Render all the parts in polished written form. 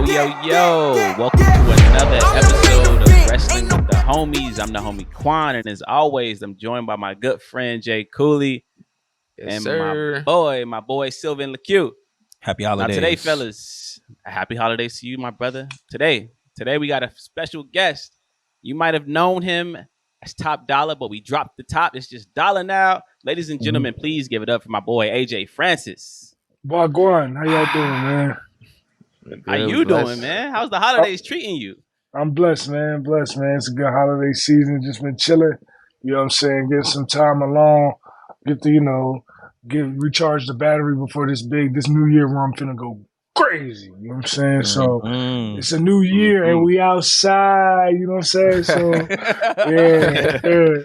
Yo. Welcome to another episode of Wrestling with the Homies. I'm the homie Qwan, and as always, I'm joined by my good friend Jay Cooley and my boy Sylvan LeCue. Happy holidays. Now today, fellas, happy holidays to you, my brother. Today we got a special guest. You might have known him as Top Dolla, but we dropped the top. It's just Dolla now. Ladies and gentlemen, please give it up for my boy AJ Francis. Boy, Qwan, how y'all doing, man? How you doing, man? How's the holidays treating you? I'm blessed, man. It's a good holiday season. Just been chilling. You know what I'm saying? Get some time along. Get to, recharge the battery before this new year where I'm finna go crazy. You know what I'm saying? So it's a new year and we outside. You know what I'm saying? So yeah.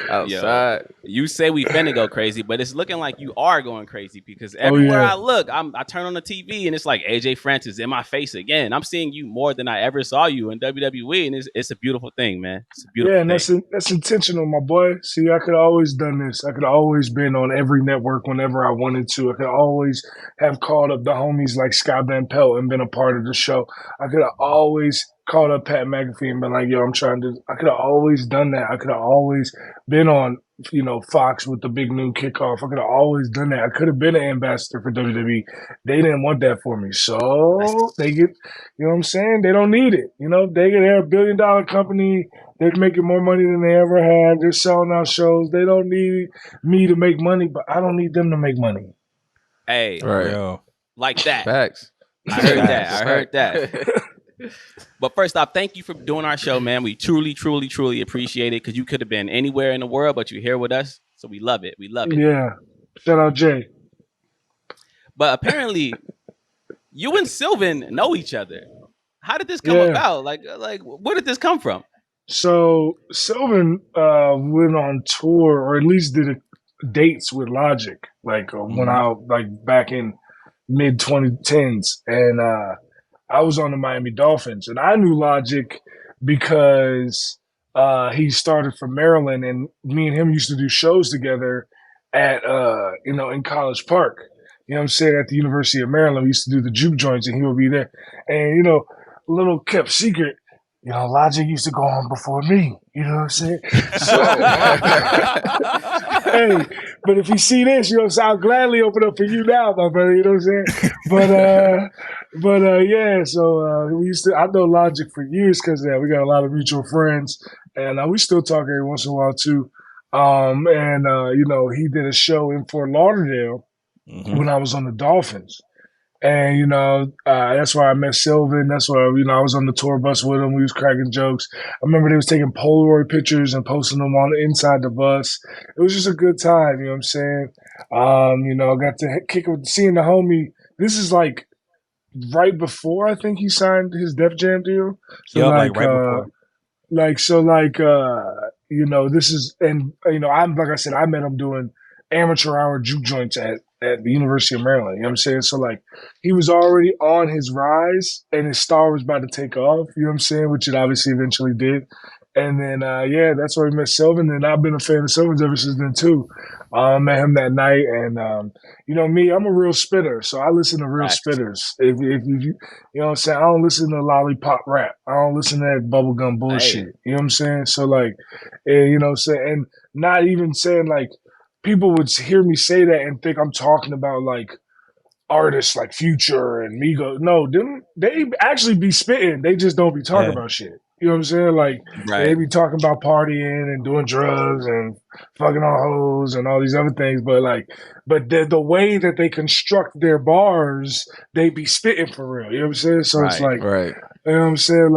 Outside. Yo, you say we finna go crazy, but it's looking like you are going crazy because everywhere I look, I turn on the TV and it's like AJ Francis in my face again. I'm seeing you more than I ever saw you in WWE, and it's a beautiful thing, man. It's a beautiful thing. And that's intentional, my boy. See, I could have always done this. I could have always been on every network whenever I wanted to. I could always have called up the homies like Scott Van Pelt and been a part of the show. I could have always called up Pat McAfee and been like, yo, I could have always done that. I could have always been on, Fox with the big new kickoff. I could have always done that. I could have been an ambassador for WWE. They didn't want that for me. So they get, you know what I'm saying? They don't need it. They're $1 billion company. They're making more money than they ever had. They're selling out shows. They don't need me to make money, but I don't need them to make money. Hey, right. Yo. Like that. Facts. I heard that. But first off, thank you for doing our show, man. We truly appreciate it because you could have been anywhere in the world, but you're here with us. So we love it. Yeah. Shout out Jay. But apparently, you and Sylvan know each other. How did this come about? Like, where did this come from? So Sylvan went on tour, or at least did dates with Logic, when I back in mid 2010s, and I was on the Miami Dolphins, and I knew Logic because he started from Maryland, and me and him used to do shows together at in College Park. You know what I'm saying? At the University of Maryland, we used to do the juke joints, and he would be there. And little kept secret. Logic used to go on before me. You know what I'm saying? So, hey, but if you see this, I'll gladly open up for you now, my brother. You know what I'm saying? So I've known Logic for years because we got a lot of mutual friends, and we still talk every once in a while too. He did a show in Fort Lauderdale when I was on the Dolphins. And, that's where I met Sylvan. That's where, I was on the tour bus with him. We was cracking jokes. I remember they was taking Polaroid pictures and posting them on inside the bus. It was just a good time, you know what I'm saying? I got to kick with seeing the homie. This is like right before I think he signed his Def Jam deal. So right before. This is, and, I'm, like I said, I met him doing amateur hour juke joints at the University of Maryland. You know what I'm saying? So he was already on his rise and his star was about to take off, you know what I'm saying? Which it obviously eventually did. And then, that's where we met Sylvan, and I've been a fan of Sylvan's ever since then too. Met him that night, and me, I'm a real spitter, so I listen to real spitters. If you know what I'm saying, I don't listen to lollipop rap. I don't listen to that bubblegum bullshit. You know what I'm saying? So and not even saying people would hear me say that and think I'm talking about artists like Future and Migos. No, they actually be spitting. They just don't be talking about shit. You know what I'm saying? They be talking about partying and doing drugs and fucking on hoes and all these other things. But the way that they construct their bars, they be spitting for real. You know what I'm saying? So it's you know what I'm saying?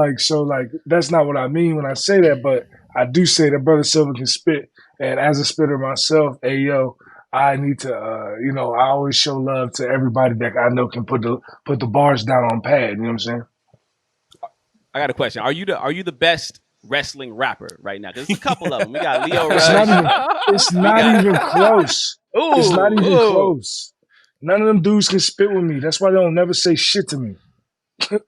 That's not what I mean when I say that, but I do say that Brother Sylvan can spit. And as a spitter myself, I need to, I always show love to everybody that I know can put the bars down on pad. You know what I'm saying? I got a question. Are you the best wrestling rapper right now? Because there's a couple of them. We got Leo Rush. It's not even close. It's not even close. None of them dudes can spit with me. That's why they don't never say shit to me. That's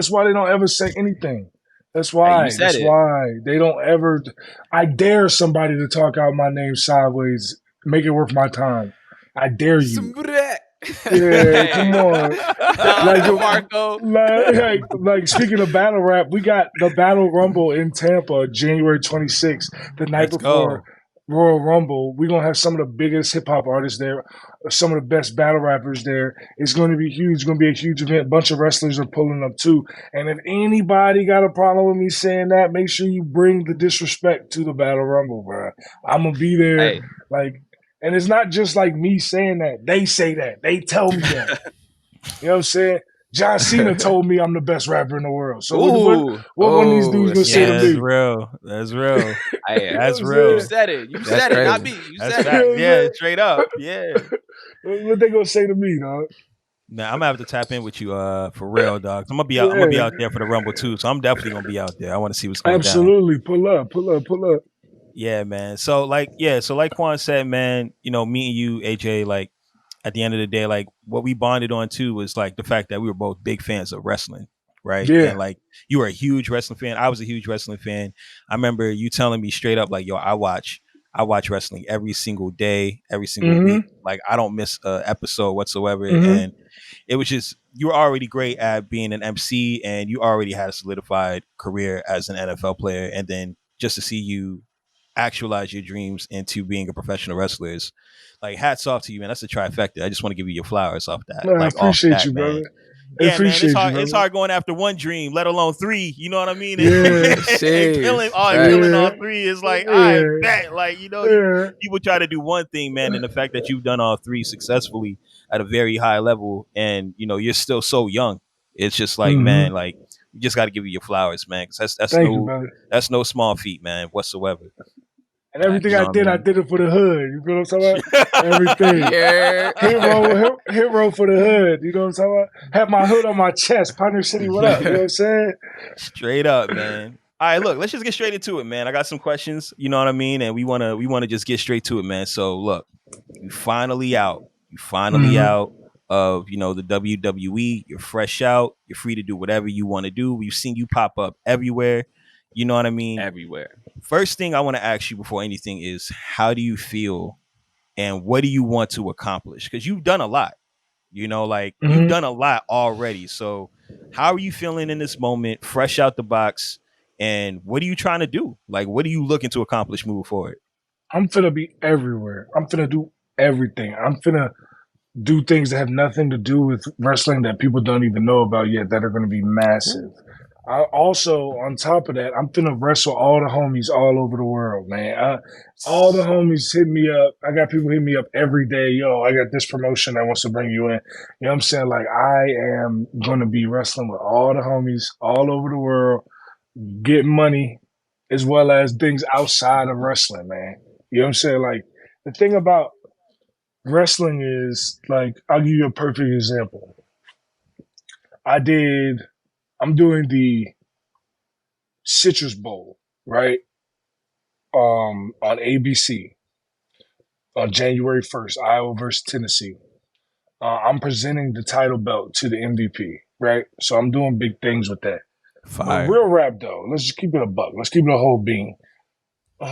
why they don't ever say anything. That's why. Why they don't ever. I dare somebody to talk out my name sideways. Make it worth my time. I dare you. Yeah, come on. Marco. Like speaking of battle rap, we got the Battle Rumble in Tampa, January 26th, the night before Royal Rumble. We're gonna have some of the biggest hip hop artists there, some of the best battle rappers there. It's gonna be huge. It's gonna be a huge event. A bunch of wrestlers are pulling up too. And if anybody got a problem with me saying that, make sure you bring the disrespect to the Battle Rumble, bro. I'm gonna be there. Hey. And it's not just like me saying that. They say that. They tell me that. You know what I'm saying? John Cena told me I'm the best rapper in the world. So what one of these dudes gonna say to me? That's real. That's real. That's real. You said it. You said it, not me. You said it. Yeah, straight up. Yeah. What they gonna say to me, dog? Nah, I'm gonna have to tap in with you for real, dog. I'm gonna be out there for the Rumble too. So I'm definitely gonna be out there. I want to see what's going down. Absolutely. Pull up. Yeah, man. So like Qwan said, man, me and you, AJ, like at the end of the day, like what we bonded on too was like the fact that we were both big fans of wrestling, right? Yeah. And like you were a huge wrestling fan. I was a huge wrestling fan. I remember you telling me straight up, like, yo, I watch wrestling every single day, every single week. Like I don't miss an episode whatsoever. And it was just, you were already great at being an MC and you already had a solidified career as an NFL player. And then just to see you actualize your dreams into being a professional wrestler is like, hats off to you, man. That's a trifecta. I just want to give you your flowers off that. Man, like, I appreciate you, brother. Yeah, man, it's hard going after one dream, let alone three. You know what I mean? Yeah, and killing all three is like, I bet. Like, people try to do one thing, man, and the fact that you've done all three successfully at a very high level, and you're still so young. It's just like, man, like you just got to give you your flowers, man. Because that's no small feat, man, whatsoever. And everything I did it for the hood. You know what I'm talking about? Everything. Hero for the hood. You know what I'm talking about? Had my hood on my chest. Pioneer City, what up? You know what I'm saying? Straight up, man. All right, look, let's just get straight into it, man. I got some questions, you know what I mean? And we wanna just get straight to it, man. So look, you finally out. Out of, the WWE. You're fresh out. You're free to do whatever you want to do. We've seen you pop up everywhere. You know what I mean? Everywhere. First thing I want to ask you before anything is, how do you feel and what do you want to accomplish? Because you've done a lot, you've done a lot already. So how are you feeling in this moment, fresh out the box? And what are you trying to do? Like, what are you looking to accomplish moving forward? I'm finna be everywhere. I'm finna do everything. I'm finna do things that have nothing to do with wrestling that people don't even know about yet that are going to be massive. I also, on top of that, I'm finna wrestle all the homies all over the world, man. All the homies hit me up. I got people hit me up every day. Yo, I got this promotion that wants to bring you in. You know what I'm saying? Like, I am going to be wrestling with all the homies all over the world, getting money, as well as things outside of wrestling, man. You know what I'm saying? Like, the thing about wrestling is, like, I'll give you a perfect example. I'm doing the Citrus Bowl, right? On ABC on January 1st, Iowa versus Tennessee. I'm presenting the title belt to the MVP, right? So I'm doing big things with that. But real rap, though, let's just keep it a buck. Let's keep it a whole bean.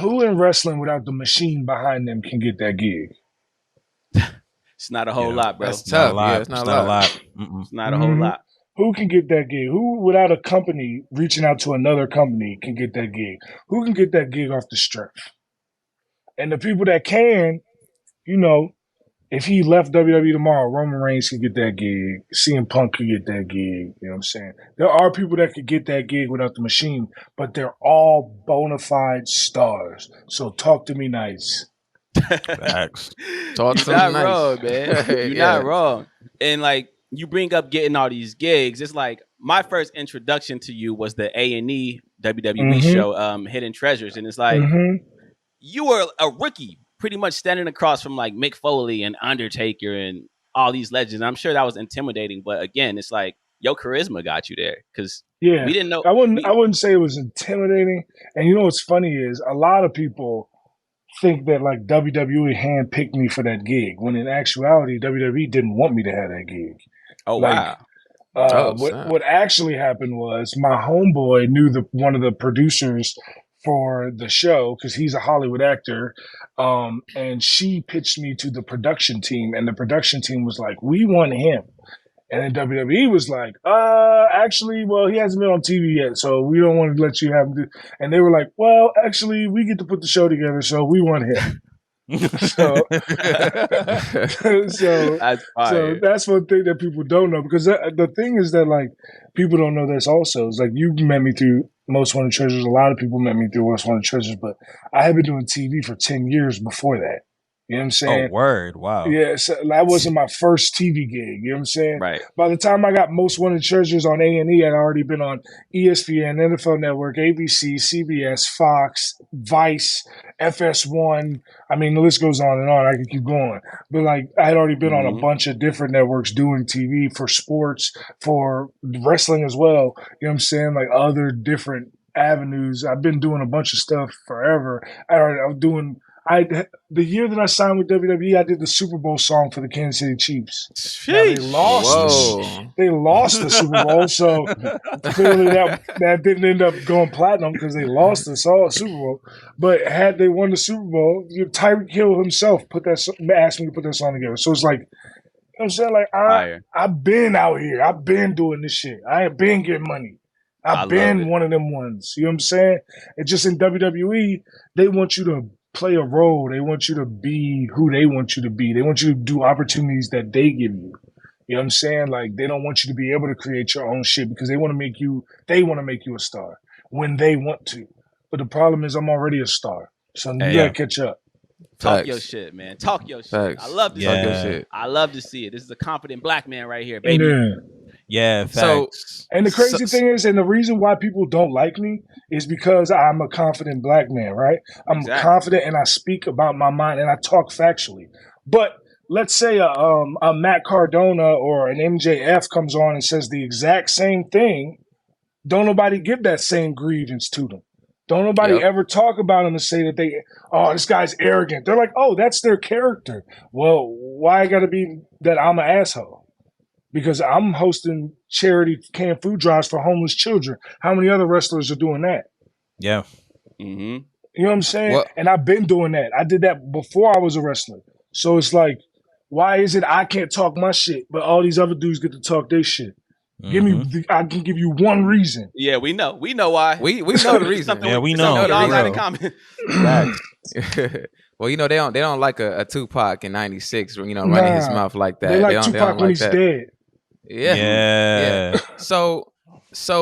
Who in wrestling without the machine behind them can get that gig? It's not a whole lot, bro. That's tough. It's not a lot. It's not a whole lot. Who can get that gig? Who, without a company reaching out to another company, can get that gig? Who can get that gig off the strength? And the people that can, if he left WWE tomorrow, Roman Reigns can get that gig. CM Punk can get that gig. You know what I'm saying? There are people that could get that gig without the machine, but they're all bona fide stars. So talk to me nice. Facts. Talk to You're not nice. wrong, man. You're not wrong. And like, you bring up getting all these gigs. It's like my first introduction to you was the A&E WWE show, Hidden Treasures. And it's like, you were a rookie, pretty much standing across from like Mick Foley and Undertaker and all these legends. I'm sure that was intimidating. But again, it's like your charisma got you there. Because we didn't know. I wouldn't say it was intimidating. And you know what's funny is a lot of people think that like WWE handpicked me for that gig, when in actuality, WWE didn't want me to have that gig. Oh, wow. What actually happened was my homeboy knew one of the producers for the show because he's a Hollywood actor. And she pitched me to the production team, and the production team was like, "We want him." And then WWE was like, actually, well, he hasn't been on TV yet, so we don't want to let you have him do. And they were like, well, actually, we get to put the show together, so we want him. so that's one thing that people don't know, because the thing is that, like, people don't know this also. It's like, you met me through Most Wanted Treasures. A lot of people met me through Most Wanted Treasures, but I had been doing TV for 10 years before that. You know what I'm saying? Oh, word. Wow. Yeah, so that wasn't my first TV gig. You know what I'm saying? Right. By the time I got Most Wanted Treasures on A&E, I'd already been on ESPN, NFL Network, ABC, CBS, Fox, Vice, FS1. I mean, the list goes on and on. I could keep going. But, like, I had already been on a bunch of different networks doing TV for sports, for wrestling as well. You know what I'm saying? Like, other different avenues. I've been doing a bunch of stuff forever. I was doing... the year that I signed with WWE, I did the Super Bowl song for the Kansas City Chiefs. Now, they lost the Super Bowl, so clearly that didn't end up going platinum because they lost the Super Bowl. But had they won the Super Bowl, Tyreek Hill himself asked me to put that song together. So it's like, you know what I'm saying? Like, I've been out here. I've been doing this shit. I have been getting money. I've been one of them ones. You know what I'm saying? It's just in WWE, they want you to play a role. They want you to be who they want you to be. They want you to do opportunities that they give you. You know what I'm saying? Like, they don't want you to be able to create your own shit because they want to make you a star when they want to. But the problem is I'm already a star. So you gotta catch up. Talk your shit, man. Talk your shit. I love to see it. I love to see it. This is a confident black man right here, baby. Yeah, facts. So, and the crazy thing is, and the reason why people don't like me is because I'm a confident black man, right? I'm confident and I speak about my mind and I talk factually. But let's say a Matt Cardona or an MJF comes on and says the exact same thing. Don't nobody give that same grievance to them. Don't nobody ever talk about them and say that this guy's arrogant. They're like, oh, that's their character. Well, why got to be that I'm an asshole? Because I'm hosting charity canned food drives for homeless children. How many other wrestlers are doing that? Yeah. You know what I'm saying? And I've been doing that. I did that before I was a wrestler. So it's like, why is it I can't talk my shit, but all these other dudes get to talk their shit? I can give you one reason. Yeah, we know. We know why. We know the reason. Yeah, we know. We all got in common. Well, they don't like a Tupac in '96, running his mouth like that. They like Tupac when he's dead. Yeah. So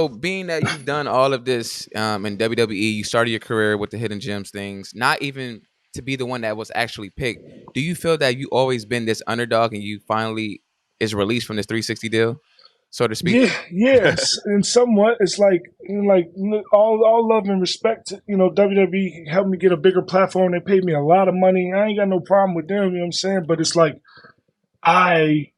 being that you've done all of this in WWE, you started your career with the Hidden Gems things, not even to be the one that was actually picked. Do you feel that you always been this underdog and you finally is released from this 360 deal, so to speak? Yeah, yes, and somewhat. It's like all love and respect. WWE helped me get a bigger platform. They paid me a lot of money. I ain't got no problem with them. You know what I'm saying? But it's like I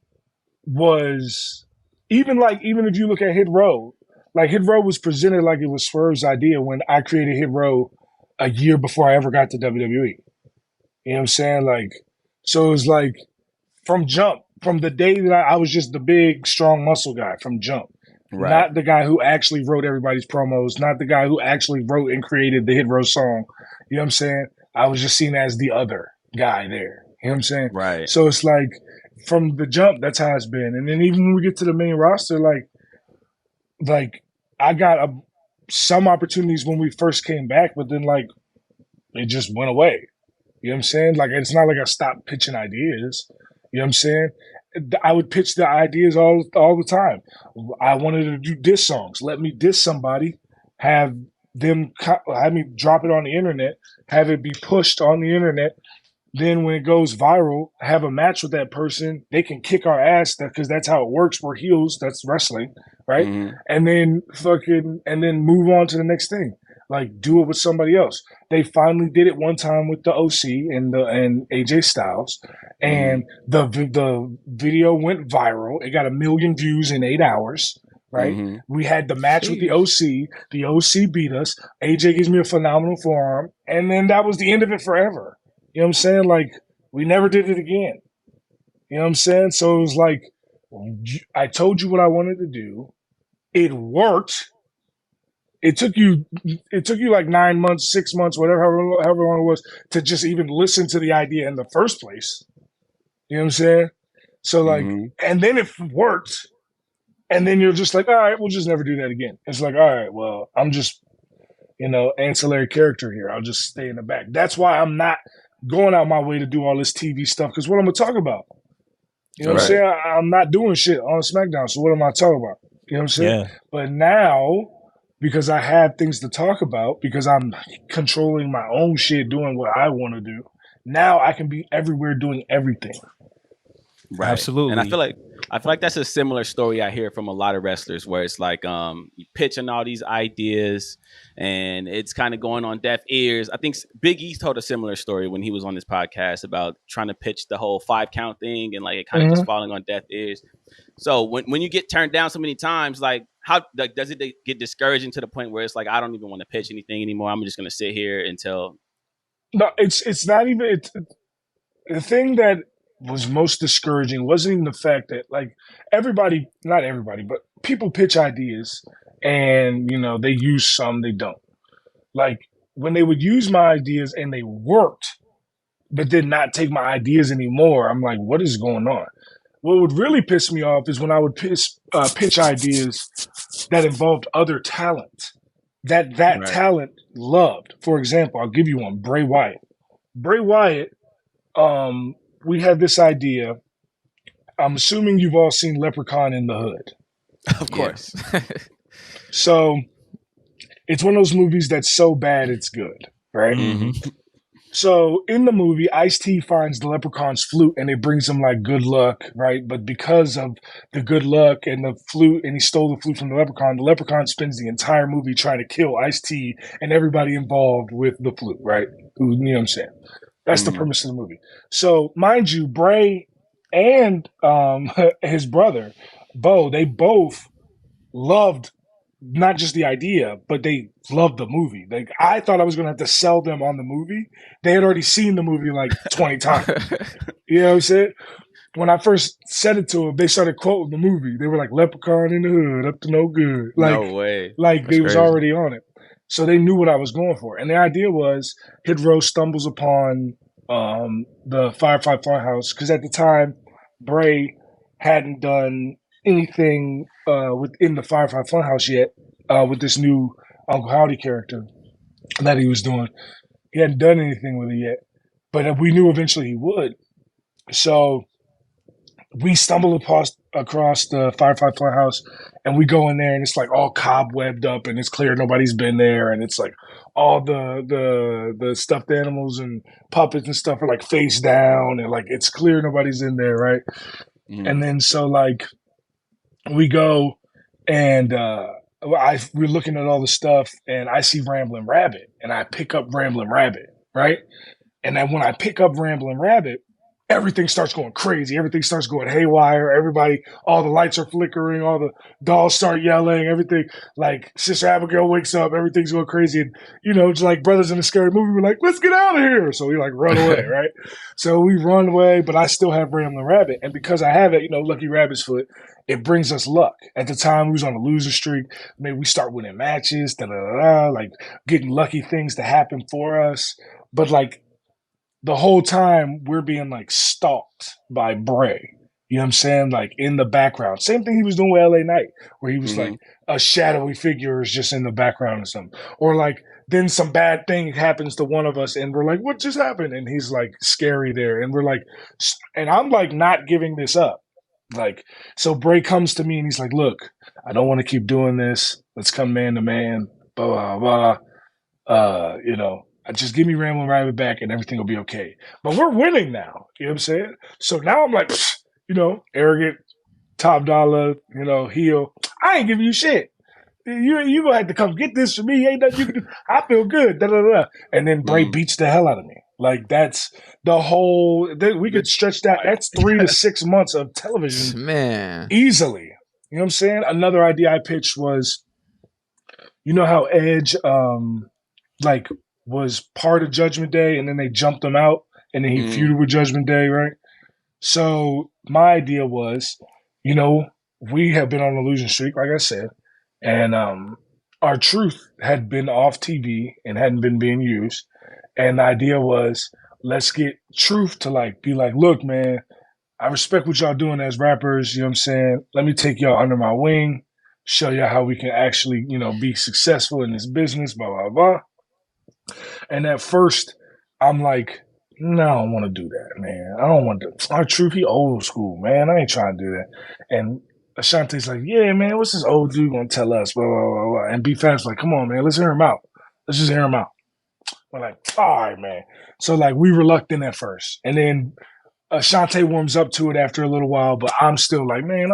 was even if you look at Hit Row, like Hit Row was presented like it was Swerve's idea when I created Hit Row a year before I ever got to WWE. You know what I'm saying? Like, so it was like from jump, from the day that I was just the big, strong muscle guy from jump. Right. Not the guy who actually wrote everybody's promos, not the guy who actually wrote and created the Hit Row song. You know what I'm saying? I was just seen as the other guy there. You know what I'm saying? Right. So it's like, from the jump, that's how it's been. And then even when we get to the main roster, like I got some opportunities when we first came back, but then like it just went away. You know what I'm saying? Like, it's not like I stopped pitching ideas. You know what I'm saying? I would pitch the ideas all the time. I wanted to do diss songs. Let me diss somebody, have me drop it on the internet, have it be pushed on the internet. Then when it goes viral, have a match with that person. They can kick our ass because that's how it works. We're heels. That's wrestling, right? Mm-hmm. And then move on to the next thing. Like, do it with somebody else. They finally did it one time with the OC and AJ Styles, and the video went viral. It got 1 million views in 8 hours. Right? Mm-hmm. We had the match with the OC. The OC beat us. AJ gives me a phenomenal forearm, and then that was the end of it forever. You know what I'm saying? Like, we never did it again. You know what I'm saying? So it was like, I told you what I wanted to do. It worked. it took you like 9 months, 6 months, whatever, however long it was, to just even listen to the idea in the first place. You know what I'm saying? So like, and then it worked, and then you're just like, all right, we'll just never do that again. It's like, all right, well, I'm just, ancillary character here. I'll just stay in the back. That's why I'm not going out my way to do all this TV stuff, because what I'm gonna talk about? You know what I'm saying? I'm not doing shit on SmackDown, so what am I talking about? You know what I'm saying? Yeah. But now, because I have things to talk about, because I'm controlling my own shit, doing what I want to do, now I can be everywhere doing everything. Right. Absolutely. And I feel like that's a similar story I hear from a lot of wrestlers, where it's like you pitching all these ideas and it's kind of going on deaf ears. I think Big E told a similar story when he was on this podcast about trying to pitch the whole 5 count thing, and like it kind of just falling on deaf ears. So when you get turned down so many times, like how does it get discouraging to the point where it's like, I don't even want to pitch anything anymore? I'm just going to sit here until. No, it's not even the thing that was most discouraging wasn't even the fact that, like, not everybody, but people pitch ideas and, they use some, they don't. Like, when they would use my ideas and they worked, but did not take my ideas anymore, I'm like, what is going on? What would really piss me off is when I would pitch ideas that involved other talent that talent loved. For example, I'll give you one, Bray Wyatt. Bray Wyatt, we had this idea. I'm assuming you've all seen Leprechaun in the Hood. Of course. So it's one of those movies that's so bad it's good, right? Mm-hmm. So in the movie, Ice-T finds the Leprechaun's flute and it brings him like good luck, right? But because of the good luck and the flute, and he stole the flute from the Leprechaun spends the entire movie trying to kill Ice-T and everybody involved with the flute, right? You know what I'm saying? That's the premise of the movie. So mind you, Bray and his brother, Bo, they both loved not just the idea, but they loved the movie. Like, I thought I was going to have to sell them on the movie. They had already seen the movie like 20 times. You know what I'm saying? When I first said it to them, they started quoting the movie. They were like, Leprechaun in the Hood, up to no good. Like, no way. Like, they was already on it. So they knew what I was going for. And the idea was Hit Row stumbles upon the Firefly Funhouse, because at the time, Bray hadn't done anything within the Firefly Funhouse yet with this new Uncle Howdy character that he was doing. He hadn't done anything with it yet, but we knew eventually he would. So we stumble across the Firefly Funhouse, and we go in there, and it's like all cobwebbed up, and it's clear nobody's been there, and it's like all the stuffed animals and puppets and stuff are like face down, and like it's clear nobody's in there, right? And then so like we go and we're looking at all the stuff, and I see Ramblin' Rabbit, and I pick up Ramblin' Rabbit, right? And then when I pick up Ramblin' Rabbit, everything starts going crazy. Everything starts going haywire. Everybody, all the lights are flickering. All the dolls start yelling. Everything, like Sister Abigail wakes up. Everything's going crazy. And, it's like brothers in a scary movie. We're like, let's get out of here. So we like run away, right? So we run away, but I still have Ramblin' Rabbit. And because I have it, Lucky Rabbit's foot, it brings us luck. At the time, we was on a losing streak. Maybe we start winning matches, like getting lucky things to happen for us. But like, the whole time we're being like stalked by Bray. You know what I'm saying? Like in the background. Same thing he was doing with LA Knight, where he was like a shadowy figure is just in the background or something. Or like then some bad thing happens to one of us and we're like, what just happened? And he's like scary there. And we're like, and I'm like not giving this up. Like, so Bray comes to me and he's like, look, I don't want to keep doing this. Let's come man to man, blah, blah, blah. Just give me Ramblin' Rabbit back and everything will be okay. But we're winning now. You know what I'm saying? So now I'm like, arrogant, top dollar, heel. I ain't giving you shit. You gonna have to come get this for me. Ain't nothing you can do. I feel good. Da, da, da. And then Bray beats the hell out of me. Like that's the whole. We could stretch that. That's 3 to 6 months of television, man, easily. You know what I'm saying? Another idea I pitched was, how Edge, was part of Judgment Day, and then they jumped him out, and then he feuded with Judgment Day, right? So my idea was, we have been on a losing streak, like I said, and our truth had been off TV and hadn't been being used. And the idea was, let's get truth to like be like, look, man, I respect what y'all doing as rappers. You know what I'm saying? Let me take y'all under my wing, show y'all how we can actually, be successful in this business, blah, blah, blah. And at first, I'm like, no, I don't want to do that, man. I don't want to. Our truth, he old school, man. I ain't trying to do that. And Ashante's like, yeah, man, what's this old dude gonna tell us? Blah, blah, blah, blah. And B-Fab's like, come on, man, let's hear him out. Let's just hear him out. We're like, all right, man. So like we reluctant at first. And then Ashante warms up to it after a little while, but I'm still like, man,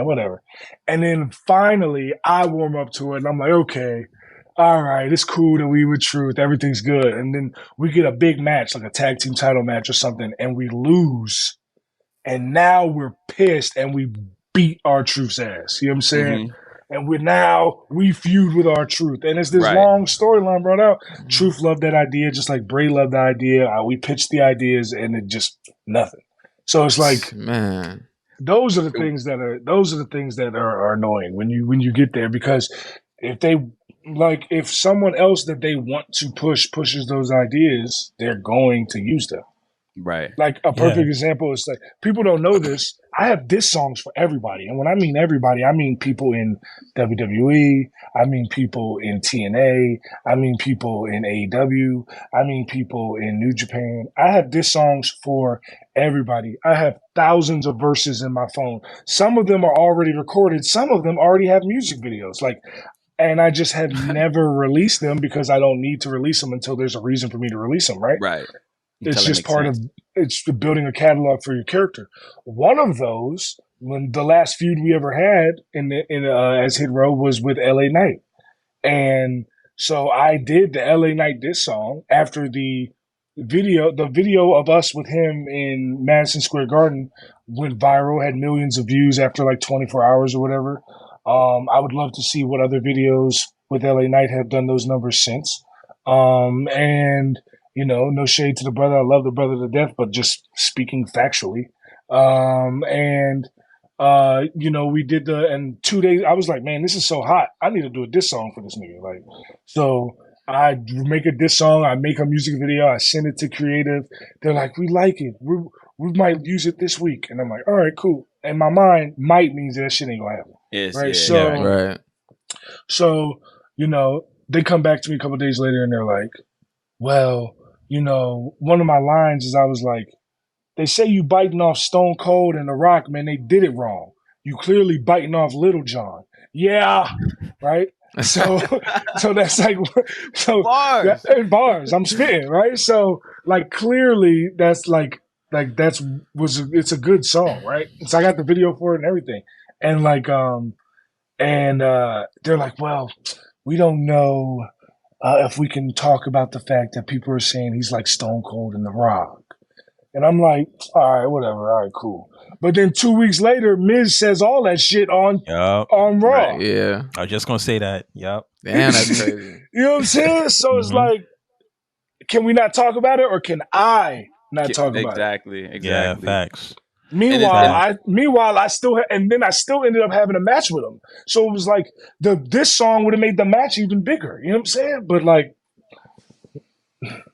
whatever. And then finally I warm up to it and I'm like, okay, all right, it's cool that we with truth. Everything's good. And then we get a big match, like a tag team title match or something, and we lose. And now we're pissed and we beat our truth's ass. You know what I'm saying? Mm-hmm. And we feud with our truth. And it's this long storyline brought out. Mm-hmm. Truth loved that idea, just like Bray loved the idea. We pitched the ideas and it just nothing. So it's like, man, those are the things that are annoying when you get there, because if someone else that they want to pushes those ideas, they're going to use them. Right. Like a perfect example is like, people don't know this. I have diss songs for everybody. And when I mean everybody, I mean people in WWE. I mean people in TNA. I mean people in AEW. I mean people in New Japan. I have diss songs for everybody. I have thousands of verses in my phone. Some of them are already recorded. Some of them already have music videos. And I just have never released them because I don't need to release them until there's a reason for me to release them, right? Right. It's just part of building a catalog for your character. One of those, when the last feud we ever had as Hit Row was with LA Knight. And so I did the LA Knight diss song after the video of us with him in Madison Square Garden went viral, had millions of views after like 24 hours or whatever. I would love to see what other videos with LA Knight have done those numbers since. And no shade to the brother. I love the brother to death, but just speaking factually. We did and 2 days, I was like, man, this is so hot. I need to do a diss song for this nigga. So I make a diss song. I make a music video. I send it to creative. They're like, we like it. We might use it this week. And I'm like, all right, cool. In my mind, might means that shit ain't gonna happen. Yes, right. Yeah, So, they come back to me a couple of days later and they're like, well, one of my lines is I was like, they say you biting off Stone Cold and The Rock, man, they did it wrong. You clearly biting off Little John. Yeah. Right. So that's like, bars. I'm spitting. Right. So clearly that's it's a good song. Right. So I got the video for it and everything. And they're like, well, we don't know if we can talk about the fact that people are saying he's like Stone Cold and The Rock. And I'm like, all right, whatever. All right, cool. But then 2 weeks later, Miz says all that shit on Raw. Right, yeah. I was just going to say that. Yep. Damn, that's crazy. You know what I'm saying? So it's like, can we not talk about it, or can I not talk about it? Exactly. Yeah, facts. Meanwhile, I still ended up having a match with him. So it was like this song would have made the match even bigger. You know what I'm saying? But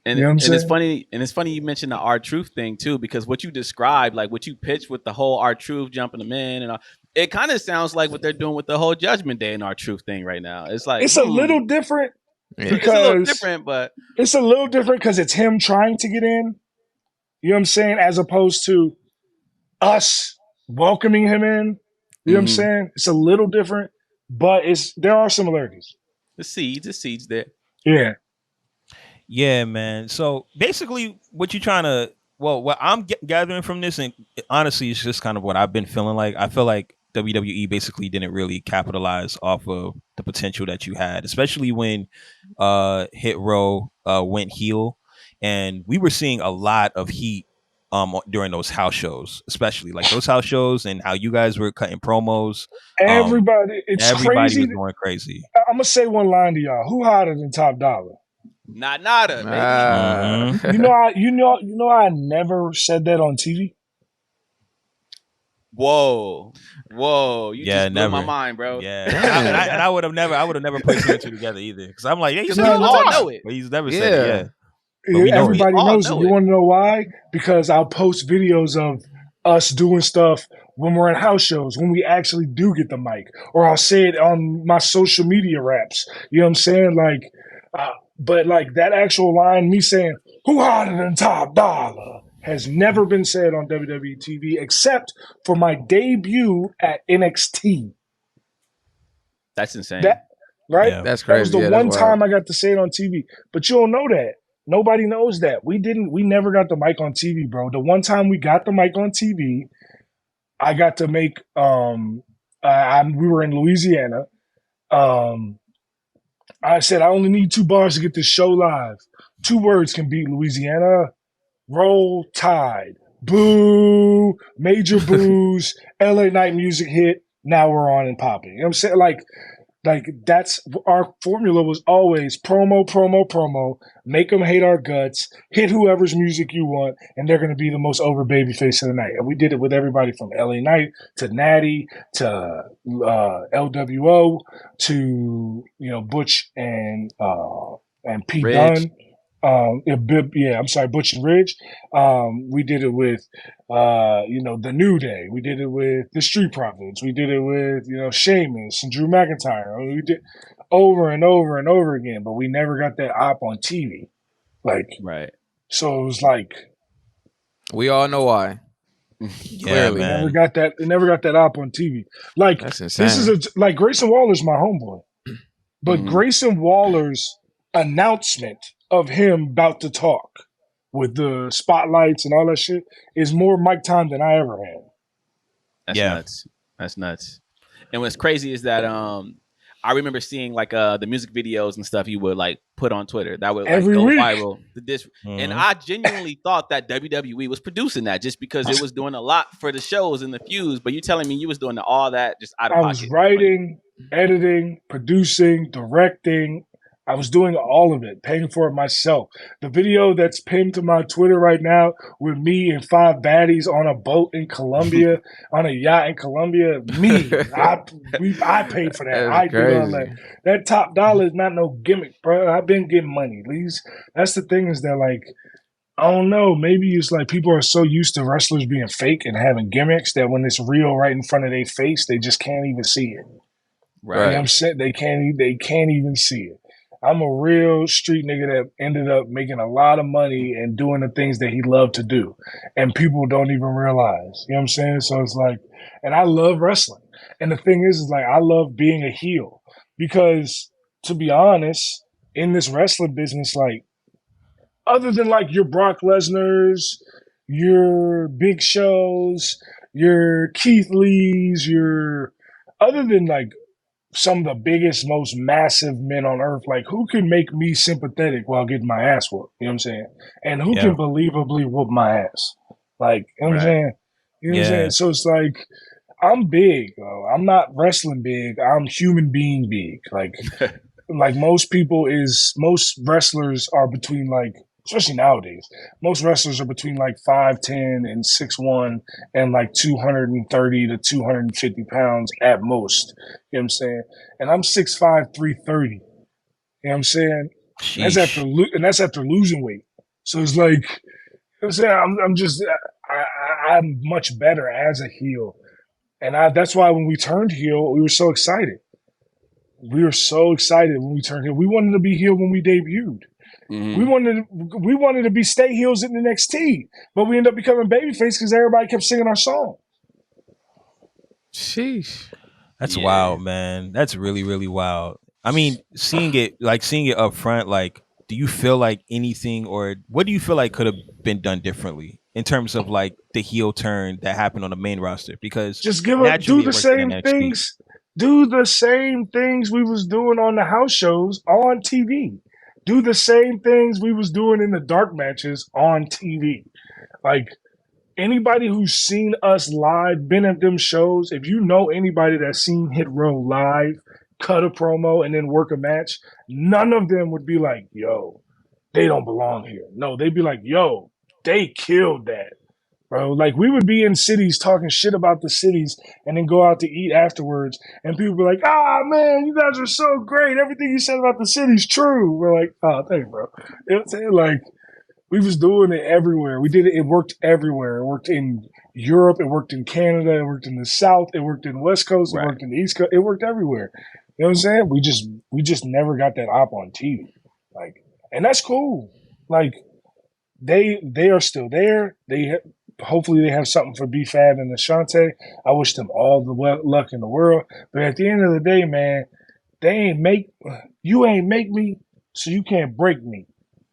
it's funny you mentioned the R-Truth thing too, because what you described, like what you pitched with the whole R-Truth jumping them in, and it kind of sounds like what they're doing with the whole Judgment Day and R-Truth thing right now. It's like it's a little different. Yeah. It's a little different, but it's a little different because it's him trying to get in. You know what I'm saying? As opposed to us welcoming him in. You know what I'm saying? It's a little different, but there are similarities. The seeds there. Yeah. Yeah, man. So basically what you're trying to, what I'm gathering from this, and honestly, it's just kind of what I've been feeling like. I feel like WWE basically didn't really capitalize off of the potential that you had, especially when Hit Row went heel. And we were seeing a lot of heat during those house shows, especially like those house shows, and how you guys were cutting promos. Everybody was going crazy. I'm gonna say one line to y'all: who hotter than Top Dollar? Not nada. You know, I never said that on TV. Whoa, you just blew my never. mind, bro. Yeah, and I would have never put two and two together either. Because I'm like, yeah, you Because said we it all all the time, know it. but he's never said it. Yeah, but Yeah, we know everybody We all knows it. know You it. want to know why? Because I'll post videos of us doing stuff when we're at house shows, when we actually do get the mic, or I'll say it on my social media raps. You know what I'm saying? Like, but like that actual line, me saying "Who hotter than Top Dollar" has never been said on WWE TV except for my debut at NXT. That's insane. That right? Yeah. That's That was crazy. the Yeah, that's one wild. time I got to say it on TV. But you don't know that. Nobody knows that. We never got the mic on TV, bro. The one time we got the mic on TV, I got to make we were in Louisiana. I said I only need 2 bars to get this show live. 2 words can beat Louisiana. Roll Tide. Boo. Major boos. LA Night music hit. Now we're on and popping. You know what I'm saying? Like that's our formula was always promo, make them hate our guts, hit whoever's music you want, and they're going to be the most over baby face of the night. And we did it with everybody from LA Knight to Natty to LWO to Butch and P Ridge. Dunn. I'm sorry, Butch and Ridge. We did it with, the New Day. We did it with the Street Profits. We did it with, Sheamus and Drew McIntyre. I mean, we did over and over and over again, but we never got that op on TV. Like, Right. so it was like, We all know why. Yeah, Clearly. man. never got that op on TV. Like, That's insane. this is like Grayson Waller's my homeboy, but Grayson Waller's announcement of him about to talk with the spotlights and all that shit is more mic time than I ever had. That's nuts. That's nuts. And what's crazy is that I remember seeing like the music videos and stuff you would like put on Twitter that would like Every go week. viral. And I genuinely thought that WWE was producing that just because it was doing a lot for the shows and the feuds. But you telling me you was doing all that just out of I pocket? was writing, editing, producing, directing. I was doing all of it, paying for it myself. The video that's pinned to my Twitter right now with me and 5 baddies on a boat in Colombia, on a yacht in Colombia, me. I paid for that. I did all that. That Top Dollar is not no gimmick, bro. I've been getting money. That's the thing is that, like, I don't know. Maybe it's like people are so used to wrestlers being fake and having gimmicks that when it's real right in front of their face, they just can't even see it. Right. You know what I'm saying? They can't even see it. I'm a real street nigga that ended up making a lot of money and doing the things that he loved to do. And people don't even realize. You know what I'm saying? So it's like, and I love wrestling. And the thing is like, I love being a heel. Because, to be honest, in this wrestling business, like, other than like your Brock Lesnar's, your Big Show's, your Keith Lee's, other than like some of the biggest, most massive men on earth, like who can make me sympathetic while getting my ass whooped? You know what I'm saying? And who can believably whoop my ass? Like, you know what I'm saying? You know what I'm saying? So it's like, I'm big, bro. I'm not wrestling big. I'm human being big. Like, like most wrestlers are between like, especially nowadays, most wrestlers are between like 5'10" and 6'1" and like 230 to 250 pounds at most. You know what I'm saying? And I'm 6'5", 330. You know what I'm saying? That's after losing weight. So it's like, you know what I'm saying? I'm much better as a heel. And that's why when we turned heel, we were so excited. We were so excited when we turned heel. We wanted to be heel when we debuted. We wanted to be stay heels in the NXT, but we ended up becoming babyface because everybody kept singing our song. Sheesh. That's wild, man. That's really, really wild. I mean, seeing it up front, like, do you feel like anything, or what do you feel like could have been done differently in terms of like the heel turn that happened on the main roster? Because just do the same things we was doing on the house shows on TV. Do the same things we was doing in the dark matches on TV. Like, anybody who's seen us live, been at them shows, if you know anybody that's seen Hit Row live, cut a promo, and then work a match, none of them would be like, yo, they don't belong here. No, they'd be like, yo, they killed that. bro. Like we would be in cities talking shit about the cities, and then go out to eat afterwards, and people be like, "Ah, man, you guys are so great. Everything you said about the city's true." We're like, "Oh, thanks, bro." You know what I'm saying? Like we was doing it everywhere. We did it. It worked everywhere. It worked in Europe. It worked in Canada. It worked in the South. It worked in the West Coast. It worked in the East Coast. It worked everywhere. You know what I'm saying? We just never got that op on TV. Like, and that's cool. Like, they are still there. Hopefully they have something for B-Fab and Ashante. I wish them all the luck in the world. But at the end of the day, man, you ain't make me, so you can't break me.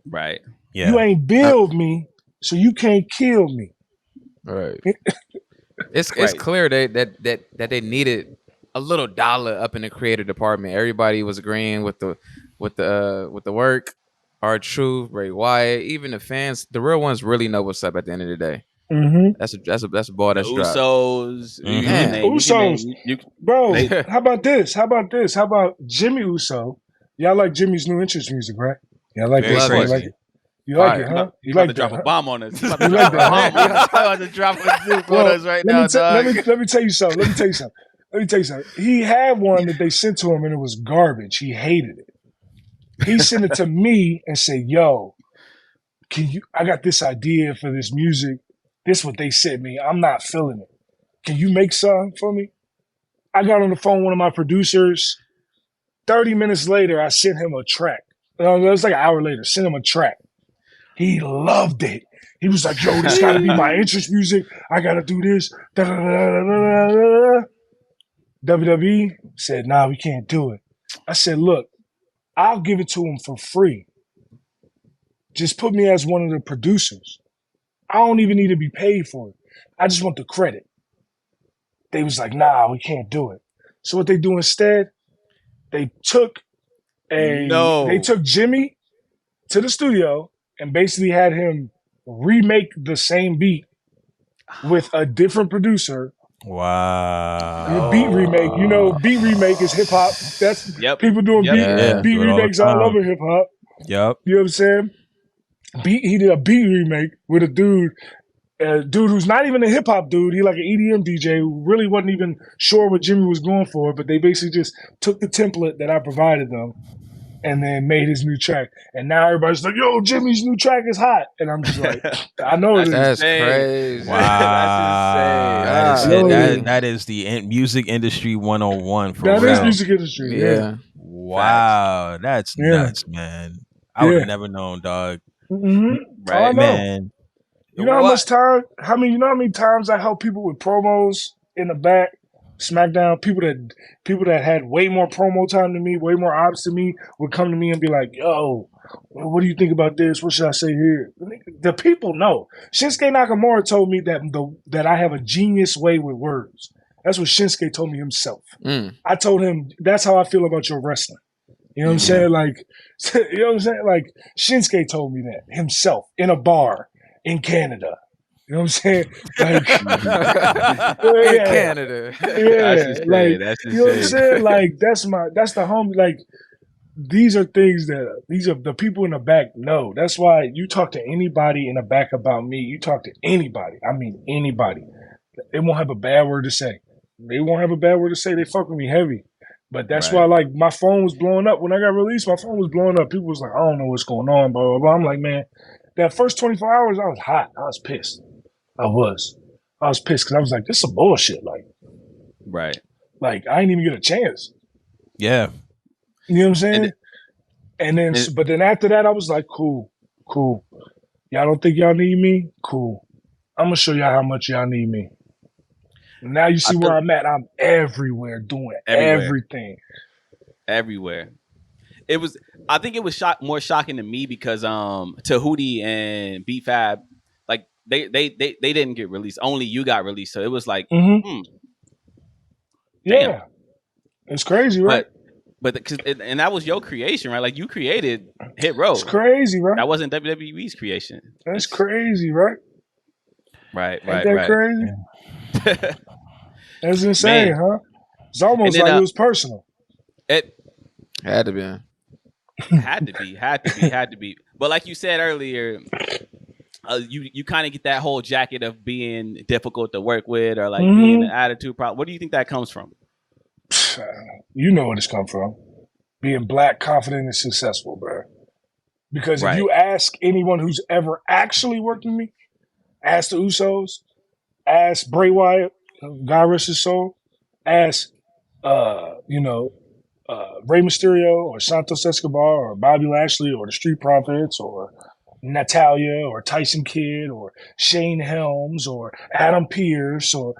Right. Yeah. You ain't build me, so you can't kill me. Right. It's clear that they needed a little Dolla up in the creative department. Everybody was agreeing with the work. R-Truth, Bray Wyatt, even the fans, the real ones really know what's up at the end of the day. Mm-hmm. That's a ball that's dropped. Usos, bro. How about this? How about Jimmy Uso? Y'all like Jimmy's new entrance music, right? Y'all like this? Crazy. Like it? You like it, huh? You like to drop a bomb on us. You like to like drop a bomb on us. I want to drop a nuke on us right now, dog. Let me tell you something. He had one that they sent to him and it was garbage. He hated it. He sent it to me and said, "Yo, I got this idea for this music. This is what they sent me. I'm not feeling it. Can you make something for me?" I got on the phone with one of my producers. 30 minutes later, I sent him a track. It was like an hour later. Sent him a track. He loved it. He was like, "Yo, this got to be my entrance music. I got to do this." WWE said, "Nah, we can't do it." I said, "Look, I'll give it to him for free. Just put me as one of the producers. I don't even need to be paid for it. I just want the credit." They was like, "Nah, we can't do it." So what they do instead, they took Jimmy to the studio and basically had him remake the same beat with a different producer. Wow. Beat remake. You know, beat remake is hip hop. That's people doing beat remakes all over hip hop. Yep. You know what I'm saying? He did a beat remake with a dude who's not even a hip hop dude. He like an EDM DJ who really wasn't even sure what Jimmy was going for, but they basically just took the template that I provided them and then made his new track. And now everybody's like, "Yo, Jimmy's new track is hot." And I'm just like, I know it is. That's crazy. Wow. That's insane. That is the music industry 101 for that real. is music industry. Yeah. Wow. That's nuts, man. I would have never known, dog. Mm-hmm. Right, man. You know how many times I help people with promos in the back, SmackDown, people that had way more promo time than me, way more ops than me, would come to me and be like, "Yo, what do you think about this? What should I say here?" The people know. Shinsuke Nakamura told me that I have a genius way with words. That's what Shinsuke told me himself. I told him, "That's how I feel about your wrestling." You know what I'm saying? Like, you know what I'm saying? Like, Shinsuke told me that himself in a bar in Canada. You know what I'm saying? Like, in Canada. Yeah. Like, you know what I'm saying? Like, that's the homie. Like, these are things that these are the people in the back know. That's why you talk to anybody in the back about me. You talk to anybody. I mean, anybody. They won't have a bad word to say. They won't have a bad word to say. They fuck with me heavy. But that's why, like, my phone was blowing up. When I got released, my phone was blowing up. People was like, "I don't know what's going on, blah, blah, blah." I'm like, man, that first 24 hours, I was hot. I was pissed. I was pissed because I was like, "This is some bullshit." Like, like I didn't even get a chance. Yeah. You know what I'm saying? But then after that, I was like, cool. Y'all don't think y'all need me? Cool. I'm going to show y'all how much y'all need me. Now you see where I'm at. I'm everywhere doing everything. Everywhere. I think it was more shocking to me because Tahuti and B-Fab, like they didn't get released. Only you got released. So it was like, yeah, it's crazy, right? But and that was your creation, right? Like you created Hit Row. It's crazy, right? That wasn't WWE's creation. That's crazy, right? Right. Crazy? That's insane, huh? It's almost like it was personal. It had to be. Had to be. But like you said earlier, you kind of get that whole jacket of being difficult to work with or like being an attitude problem. What do you think that comes from? You know where this come from. Being black, confident, and successful, bro. Because if you ask anyone who's ever actually worked with me, ask the Usos, ask Bray Wyatt, God rest his soul, ask, Rey Mysterio or Santos Escobar or Bobby Lashley or the Street Profits or Natalia or Tyson Kidd or Shane Helms or Adam Pearce or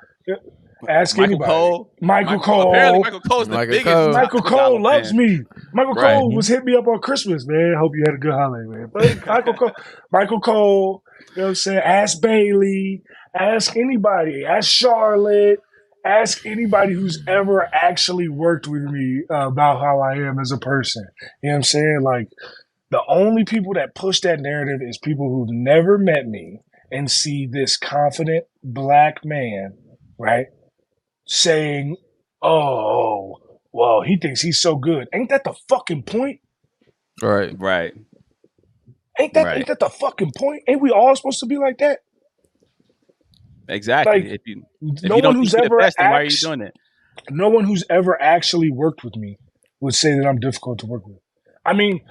ask Michael anybody. Cole. Michael Cole. Apparently Michael Cole's the biggest. Michael Cole loves me. Michael Right. Cole was hitting me up on Christmas, man. Hope you had a good holiday, man. But Michael Cole, you know what I'm saying? Ask Bailey. Ask anybody. Ask Charlotte. Ask anybody who's ever actually worked with me about how I am as a person. You know what I'm saying? Like, the only people that push that narrative is people who've never met me and see this confident black man, right, saying, oh, well, he thinks he's so good. Ain't that the fucking point? Right. Ain't that the fucking point? Ain't we all supposed to be like that? Exactly. Like, if you no one don't who's think you're the ever best, then why are you doing it? No one who's ever actually worked with me would say that I'm difficult to work with. I mean,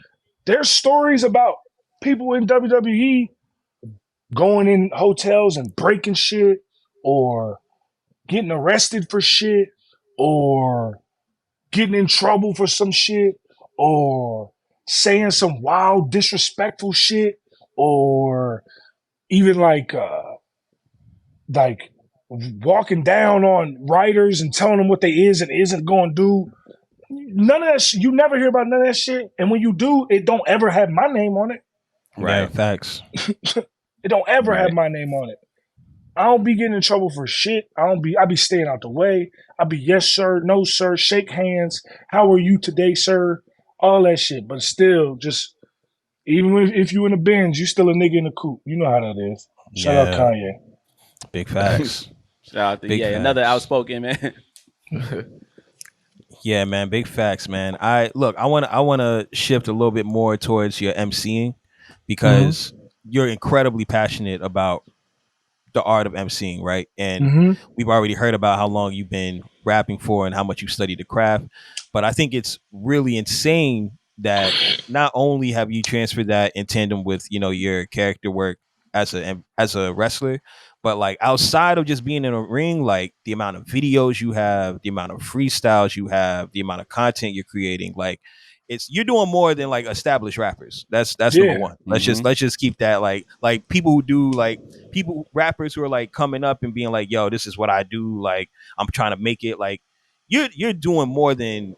there's stories about people in WWE going in hotels and breaking shit or getting arrested for shit or getting in trouble for some shit or saying some wild disrespectful shit or even like walking down on writers and telling them what they is and isn't going to do. None of that you never hear about none of that shit, and when you do, it don't ever have my name on it. Right. Yeah, facts. It don't ever have my name on it. I don't be getting in trouble for shit. I be staying out the way. I be yes sir, no sir, shake hands. How are you today, sir? All that shit. But still, just even if you in a Benz, you still a nigga in a coupe. You know how that is. Shout out Kanye. Big facts. Shout out to another outspoken man. Yeah, man, big facts, man. I want to shift a little bit more towards your MCing because you're incredibly passionate about the art of MCing, right? And we've already heard about how long you've been rapping for and how much you studied the craft. But I think it's really insane that not only have you transferred that in tandem with, your character work as a wrestler, but like outside of just being in a ring, like the amount of videos you have, the amount of freestyles you have, the amount of content you're creating, like you're doing more than like established rappers. That's number one. Let's just keep that like people who do like rappers who are like coming up and being like, yo, this is what I do. Like I'm trying to make it. Like you're doing more than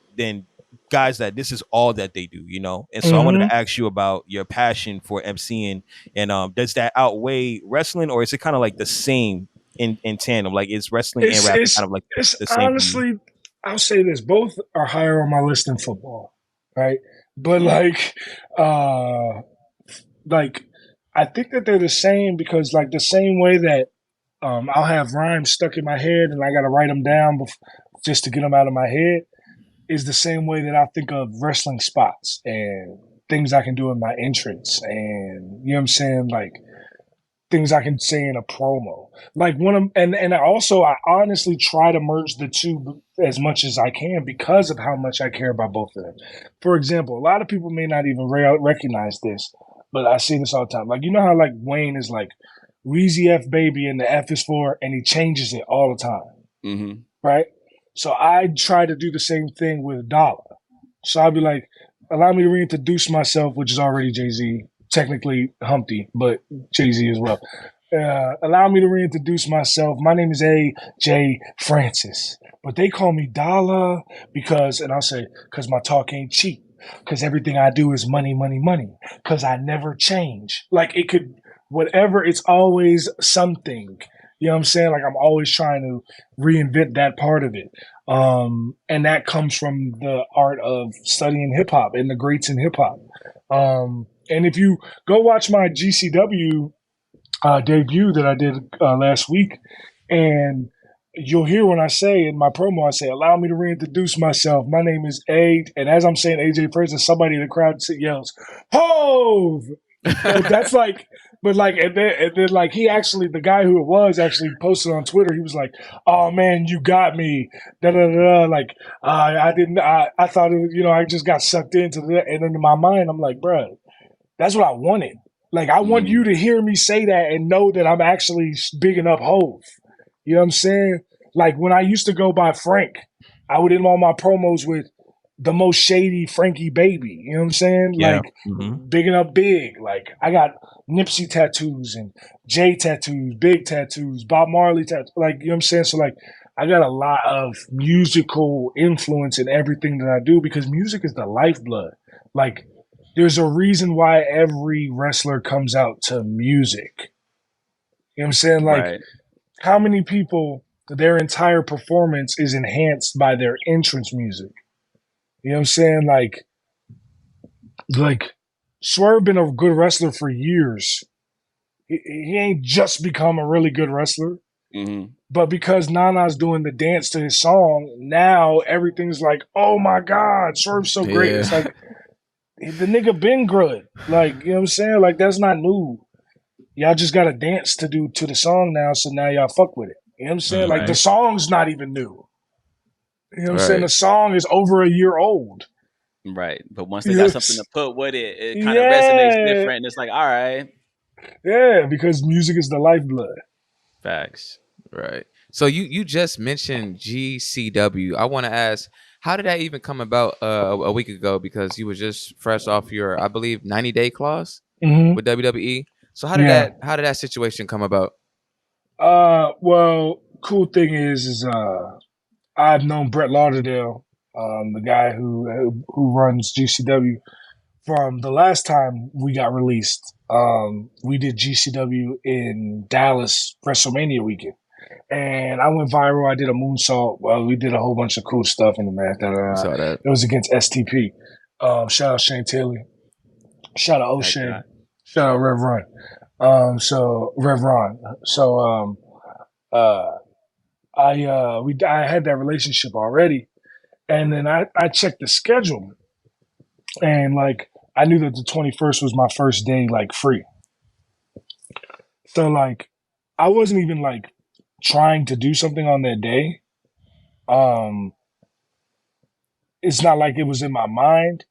guys that this is all that they do, And so I wanted to ask you about your passion for MCing and does that outweigh wrestling or is it kind of like the same in tandem? Like is wrestling and rap kind of like the same? Honestly, I'll say this. Both are higher on my list than football. Right. But I think that they're the same because like the same way that I'll have rhymes stuck in my head and I got to write them down just to get them out of my head is the same way that I think of wrestling spots and things I can do in my entrance and, you know what I'm saying? Like things I can say in a promo. Like I honestly try to merge the two as much as I can because of how much I care about both of them. For example, a lot of people may not even recognize this, but I see this all the time. Like, you know how like Wayne is like Weezy F baby and the F is for, and he changes it all the time. Right? So I try to do the same thing with Dolla. So I'll be like, allow me to reintroduce myself, which is already Jay-Z. Technically Humpty, but Jay-Z as well. Allow me to reintroduce myself. My name is A.J. Francis, but they call me Dolla because my talk ain't cheap, because everything I do is money, money, money, because I never change. Like it could, whatever, it's always something. You know what I'm saying? Like I'm always trying to reinvent that part of it. And that comes from the art of studying hip hop and the greats in hip hop. And if you go watch my GCW debut that I did last week, and you'll hear when I say in my promo, I say, allow me to reintroduce myself. My name is A. And as I'm saying AJ Francis, somebody in the crowd yells, Hove! So that's like But like, and then like he actually, the guy who it was actually posted on Twitter. He was like, "Oh man, you got me." Da da da. Like, I didn't. I thought it was, I just got sucked into that, and in my mind, I'm like, bro, that's what I wanted. Like, I want you to hear me say that and know that I'm actually bigging up Hove. You know what I'm saying? Like when I used to go by Frank, I would end all my promos with the most shady Frankie Baby. You know what I'm saying? Yeah. Like bigging up Big. Like I got Nipsey tattoos and Jay tattoos, Big tattoos, Bob Marley tattoos. Like, you know what I'm saying? So like I got a lot of musical influence in everything that I do because music is the lifeblood. Like there's a reason why every wrestler comes out to music. You know what I'm saying? Like how many people, their entire performance is enhanced by their entrance music? You know what I'm saying? Like Swerve been a good wrestler for years. He ain't just become a really good wrestler. But because Nana's doing the dance to his song, now everything's like, oh my God, Swerve's so great. It's like, the nigga been good. Like, you know what I'm saying? Like, that's not new. Y'all just got to dance to the song now, so now y'all fuck with it. You know what I'm saying? Like, the song's not even new. You know what I'm saying? The song is over a year old. Right. But once they got something to put with it, it kind of resonates different. And it's like, all right. Yeah, because music is the lifeblood. Facts. Right. So you just mentioned GCW. I want to ask, how did that even come about a week ago? Because you were just fresh off your, I believe, 90-day clause with WWE. So how did that situation come about? Well, cool thing is I've known Brett Lauderdale, the guy who runs GCW, from the last time we got released. We did GCW in Dallas WrestleMania weekend. And I went viral. I did a moonsault. Well, we did a whole bunch of cool stuff in the match. Saw that. It was against STP. Shout out Shane Taylor. Shout out O'Shea. Shout out Rev Ron. I had that relationship already, and then I checked the schedule, and like I knew that the 21st was my first day like free. So like I wasn't even like trying to do something on that day. It's not like it was in my mind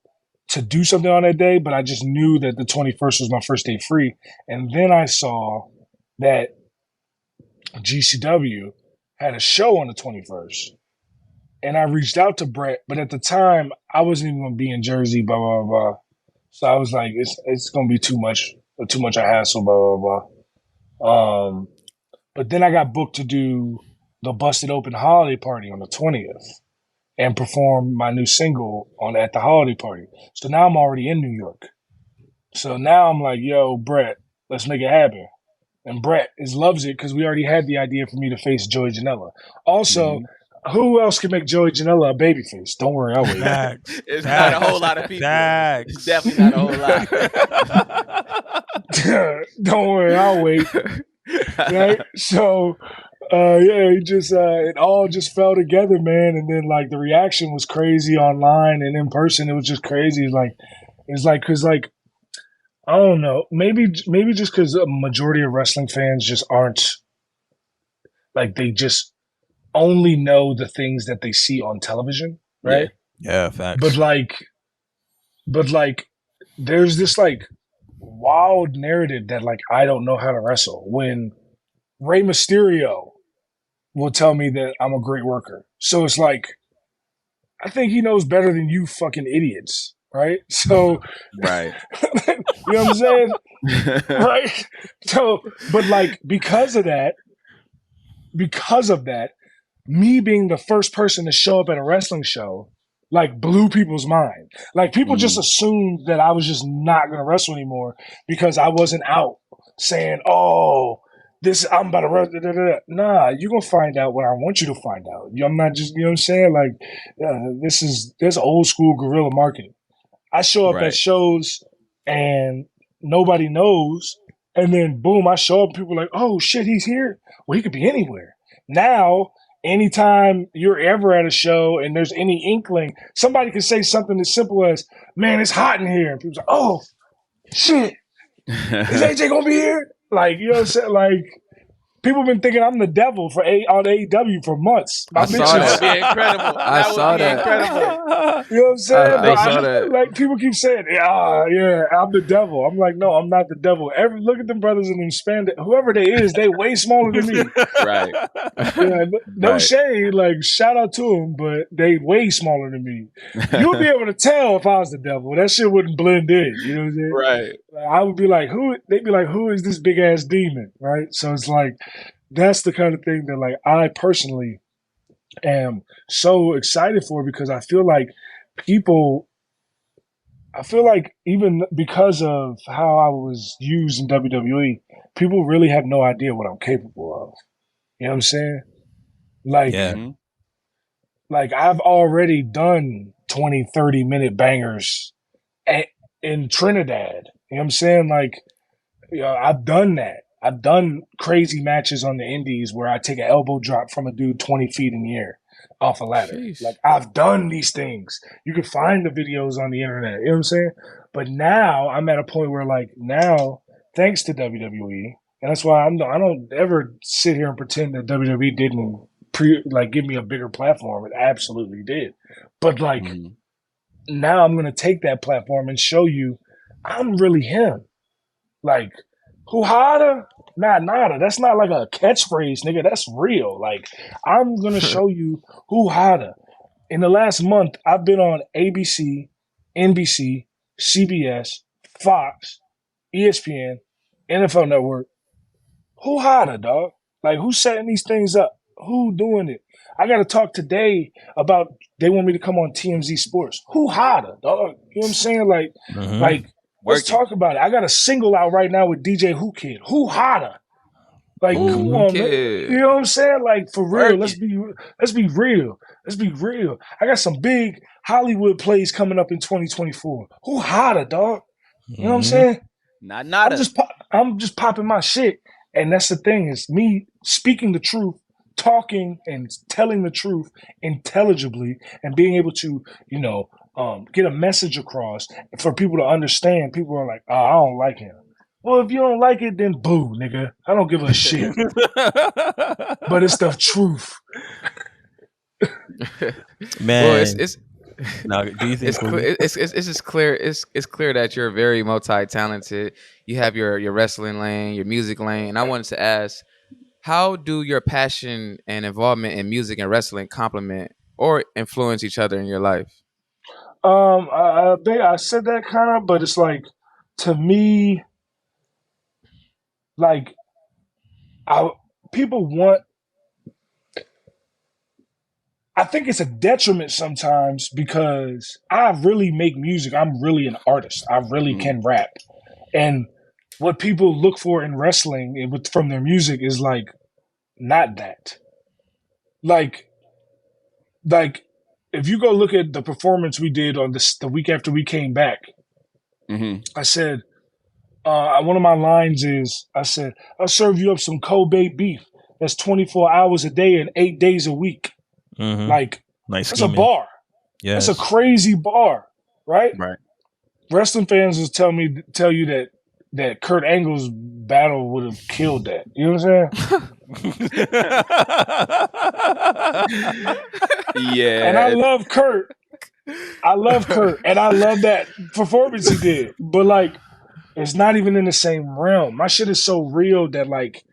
to do something on that day, but I just knew that the 21st was my first day free. And then I saw that GCW had a show on the 21st. And I reached out to Brett, but at the time I wasn't even going to be in Jersey, blah, blah, blah. So I was like, it's going to be too much a hassle, blah, blah, blah. But then I got booked to do the Busted Open holiday party on the 20th and perform my new single at the holiday party. So now I'm already in New York. So now I'm like, yo, Brett, let's make it happen. And Brett loves it because we already had the idea for me to face Joey Janela. Also, who else can make Joey Janela a babyface? Don't worry, I'll wait. It's not a whole lot of people. It's definitely not a whole lot. Don't worry, I'll wait. Right? So, it all just fell together, man. And then like the reaction was crazy online and in person. It was just crazy. Cause I don't know, maybe just cause a majority of wrestling fans just aren't like, they just only know the things that they see on television. Right. Yeah. Facts. But there's this like wild narrative that like, I don't know how to wrestle when Rey Mysterio will tell me that I'm a great worker. So it's like, I think he knows better than you fucking idiots, right? So, right. You know what I'm saying? Right? So, but like, because of that, me being the first person to show up at a wrestling show, like blew people's mind. Like people just assumed that I was just not going to wrestle anymore because I wasn't out saying, oh, I'm about to wrestle. Nah, you're going to find out what I want you to find out. I'm not just, you know what I'm saying? Like, there's old school guerrilla marketing. I show up at shows and nobody knows. And then boom, I show up and people are like, oh shit, he's here. Well, he could be anywhere. Now, anytime you're ever at a show and there's any inkling, somebody can say something as simple as, man, it's hot in here. And people's like, oh shit. Is AJ gonna be here? Like, you know what I'm saying? Like, people been thinking I'm the devil on AEW for months. I saw That would be incredible. I saw that. Incredible. You know what I'm saying? I saw that. Like, people keep saying, yeah, I'm the devil. I'm like, no, I'm not the devil. Look at them brothers in them spandex. Whoever they is, they way smaller than me. Right. Yeah, no shade. Like, shout out to them, but they way smaller than me. You would be able to tell if I was the devil. That shit wouldn't blend in. You know what I'm saying? Right. I would be like, who? They'd be like, who is this big ass demon? Right. So it's like, that's the kind of thing that, like, I personally am so excited for, because I feel like even because of how I was used in WWE, people really have no idea what I'm capable of. You know what I'm saying? Like, like I've already done 20, 30-minute bangers in Trinidad. You know what I'm saying? Like, you know, I've done that. I've done crazy matches on the indies where I take an elbow drop from a dude 20 feet in the air off a ladder. Jeez. Like, I've done these things. You can find the videos on the internet. You know what I'm saying? But now I'm at a point where, like, now, thanks to WWE, and that's why I don't ever sit here and pretend that WWE didn't give me a bigger platform. It absolutely did. But, like, now I'm going to take that platform and show you I'm really him. Like, Hotta? Nah, nada. That's not like a catchphrase, nigga. That's real. Like, I'm gonna show you Hotta. In the last month, I've been on ABC, NBC, CBS, Fox, ESPN, NFL Network. Hotta, dog. Like, who's setting these things up? Who doing it? I got to talk today about, they want me to come on TMZ Sports. Hotta, dog. You know what I'm saying? Like, like. Let's talk about it. I got a single out right now with DJ Who Kid. Hotta. Like, come on, man. You know what I'm saying? Like, for real. Let's be real. Let's be real. I got some big Hollywood plays coming up in 2024. Hotta, dog. You know what I'm saying? Nada. I'm just popping my shit. And that's the thing, is me speaking the truth, talking and telling the truth intelligibly, and being able to, you know, get a message across for people to understand. People are like, oh, I don't like him. Well, if you don't like it, then boo, nigga. I don't give a shit. But it's the truth. Man. Well, it's now, do you think it's just clear? It's clear that you're very multi-talented. You have your wrestling lane, your music lane, and I wanted to ask, how do your passion and involvement in music and wrestling complement or influence each other in your life? I said that kind of, but it's like, to me, like, people want. I think it's a detriment sometimes, because I really make music. I'm really an artist. I really can rap. And what people look for in wrestling from their music is, like, not that. Like, if you go look at the performance we did on the week after we came back, I said, one of my lines is, I said, I'll serve you up some Kobe beef that's 24 hours a day and 8 days a week. Like, nice that's a bar. That's a crazy bar, right? Right. Wrestling fans will tell you that Kurt Angle's battle would have killed that. You know what I'm saying? Yeah. And I love Kurt. And I love that performance he did. But, like, it's not even in the same realm. My shit is so real that, like,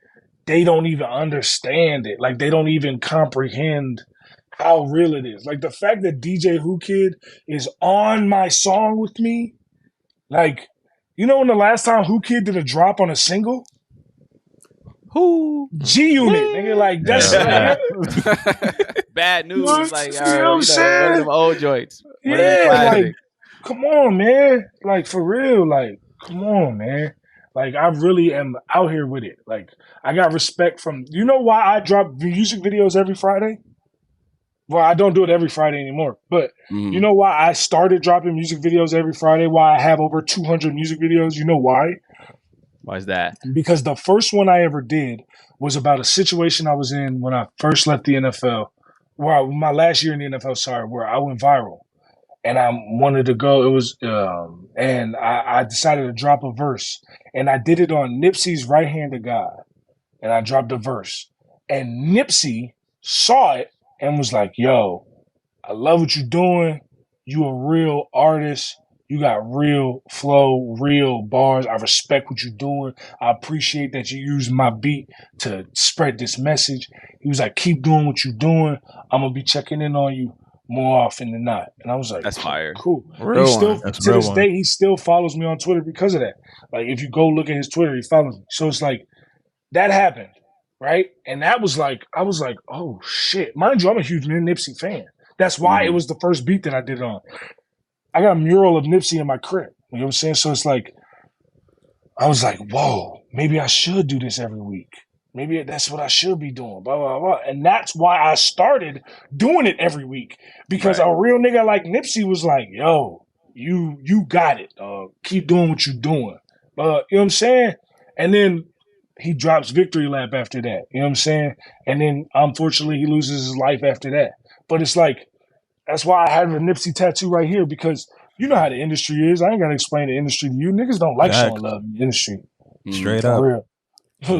they don't even understand it. Like, they don't even comprehend how real it is. Like, the fact that DJ Who Kid is on my song with me, like, you know when the last time Who Kid did a drop on a single? Who? G-Unit, nigga. Like, that's bad news. You know Like, what I'm saying? one of them old joints. Yeah, like, come on, man. Like, for real, like, come on, man. Like, I really am out here with it. Like, I got respect from, you know why I drop music videos every Friday? Well, I don't do it every Friday anymore, but you know why I started dropping music videos every Friday? Why I have over 200 music videos? You know why? Why is that? Because the first one I ever did was about a situation I was in when I first left the NFL, my last year in the NFL, where I went viral. and I wanted to go. It was, and I decided to drop a verse, and I did it on Nipsey's Right Hand of God, and I dropped a verse, and Nipsey saw it and was like, "Yo, I love what you're doing. You a real artist. You got real flow, real bars. I respect what you're doing. I appreciate that you use my beat to spread this message." He was like, "Keep doing what you're doing. I'm gonna be checking in on you more often than not." And I was like, That's fire. Cool. Real He still, one. to this day, he still follows me on Twitter because of that. Like, if you go look at his Twitter, he follows me. So it's like, that happened, right? And that was like, I was like, oh shit. Mind you, I'm a huge Nipsey fan. That's why it was the first beat that I did it on. I got a mural of Nipsey in my crib. You know what I'm saying? So it's like, I was like, whoa, maybe I should do this every week. Maybe that's what I should be doing, blah, blah, blah. And that's why I started doing it every week. Because a real nigga like Nipsey was like, yo, you got it. Keep doing what you're doing. You know what I'm saying? And then he drops Victory Lap after that. You know what I'm saying? And then, unfortunately, he loses his life after that. But it's like, that's why I have a Nipsey tattoo right here, because you know how the industry is. I ain't got to explain the industry to you. Niggas don't like showing love in the industry. Straight For up. real.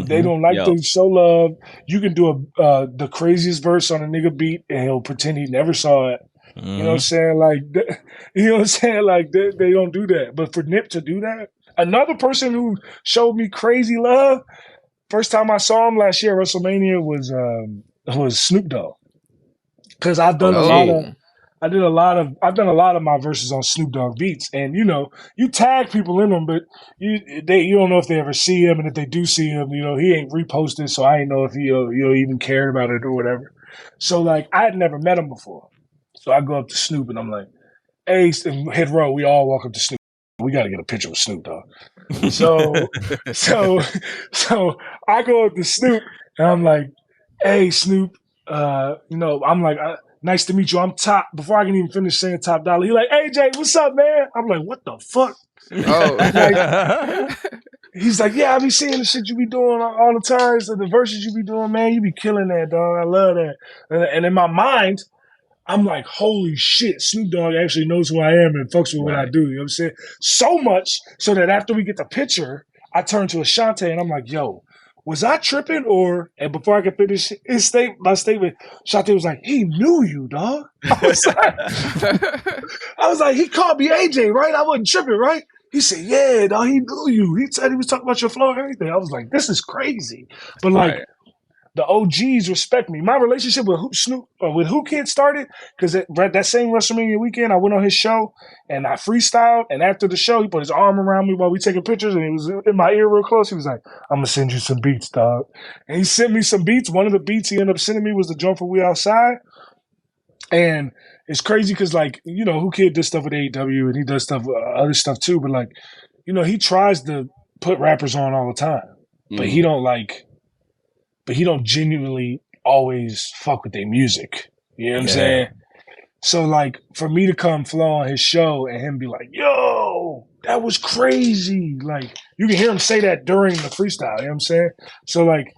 They don't like to show love. You can do the craziest verse on a nigga beat, and he'll pretend he never saw it. You know what I'm saying? Like, you know what I'm saying? Like, they don't do that. But for Nip to do that, another person who showed me crazy love, first time I saw him last year at WrestleMania was Snoop Dogg. Because I've done I've done a lot of my verses on Snoop Dogg beats, and you know, you tag people in them, but you don't know if they ever see him, and if they do see him, you know, he ain't reposted, so I ain't know if he even cared about it or whatever. So like, I had never met him before, so I go up to Snoop and I'm like, "Hey," and hit row. We all walk up to Snoop. We got to get a picture with Snoop Dogg. So I go up to Snoop and I'm like, "Hey, Snoop, you know," I'm like, "Nice to meet you. I'm Top." Before I can even finish saying Top Dollar, he like, "AJ, what's up, man?" I'm like, "What the fuck?" He's like, "Yeah, I be seeing the shit you be doing all the time. So the verses you be doing, man, you be killing that, dog. I love that." And in my mind, I'm like, holy shit, Snoop Dogg actually knows who I am and fucks with what I do. You know what I'm saying? So much so that after we get the picture, I turn to Ashante and I'm like, "Yo, was I tripping?" And before I could finish my statement, Ashante was like, "He knew you, dog." I was like, "He called me AJ, right? I wasn't tripping, right?" He said, "Yeah, dog, he knew you. He said he was talking about your flow and everything." I was like, "This is crazy." But like, the OGs respect me. My relationship with Who Kid started because that same WrestleMania weekend, I went on his show and I freestyled. And after the show, he put his arm around me while we taking pictures, and he was in my ear real close. He was like, "I'm gonna send you some beats, dog." And he sent me some beats. One of the beats he ended up sending me was the joint for We Outside. And it's crazy because, like, you know, Who Kid does stuff with AEW and he does stuff other stuff too. But like, you know, he tries to put rappers on all the time, but he don't genuinely always fuck with their music. You know what I'm saying? So like, for me to come flow on his show and him be like, "Yo, that was crazy." Like, you can hear him say that during the freestyle. You know what I'm saying? So like,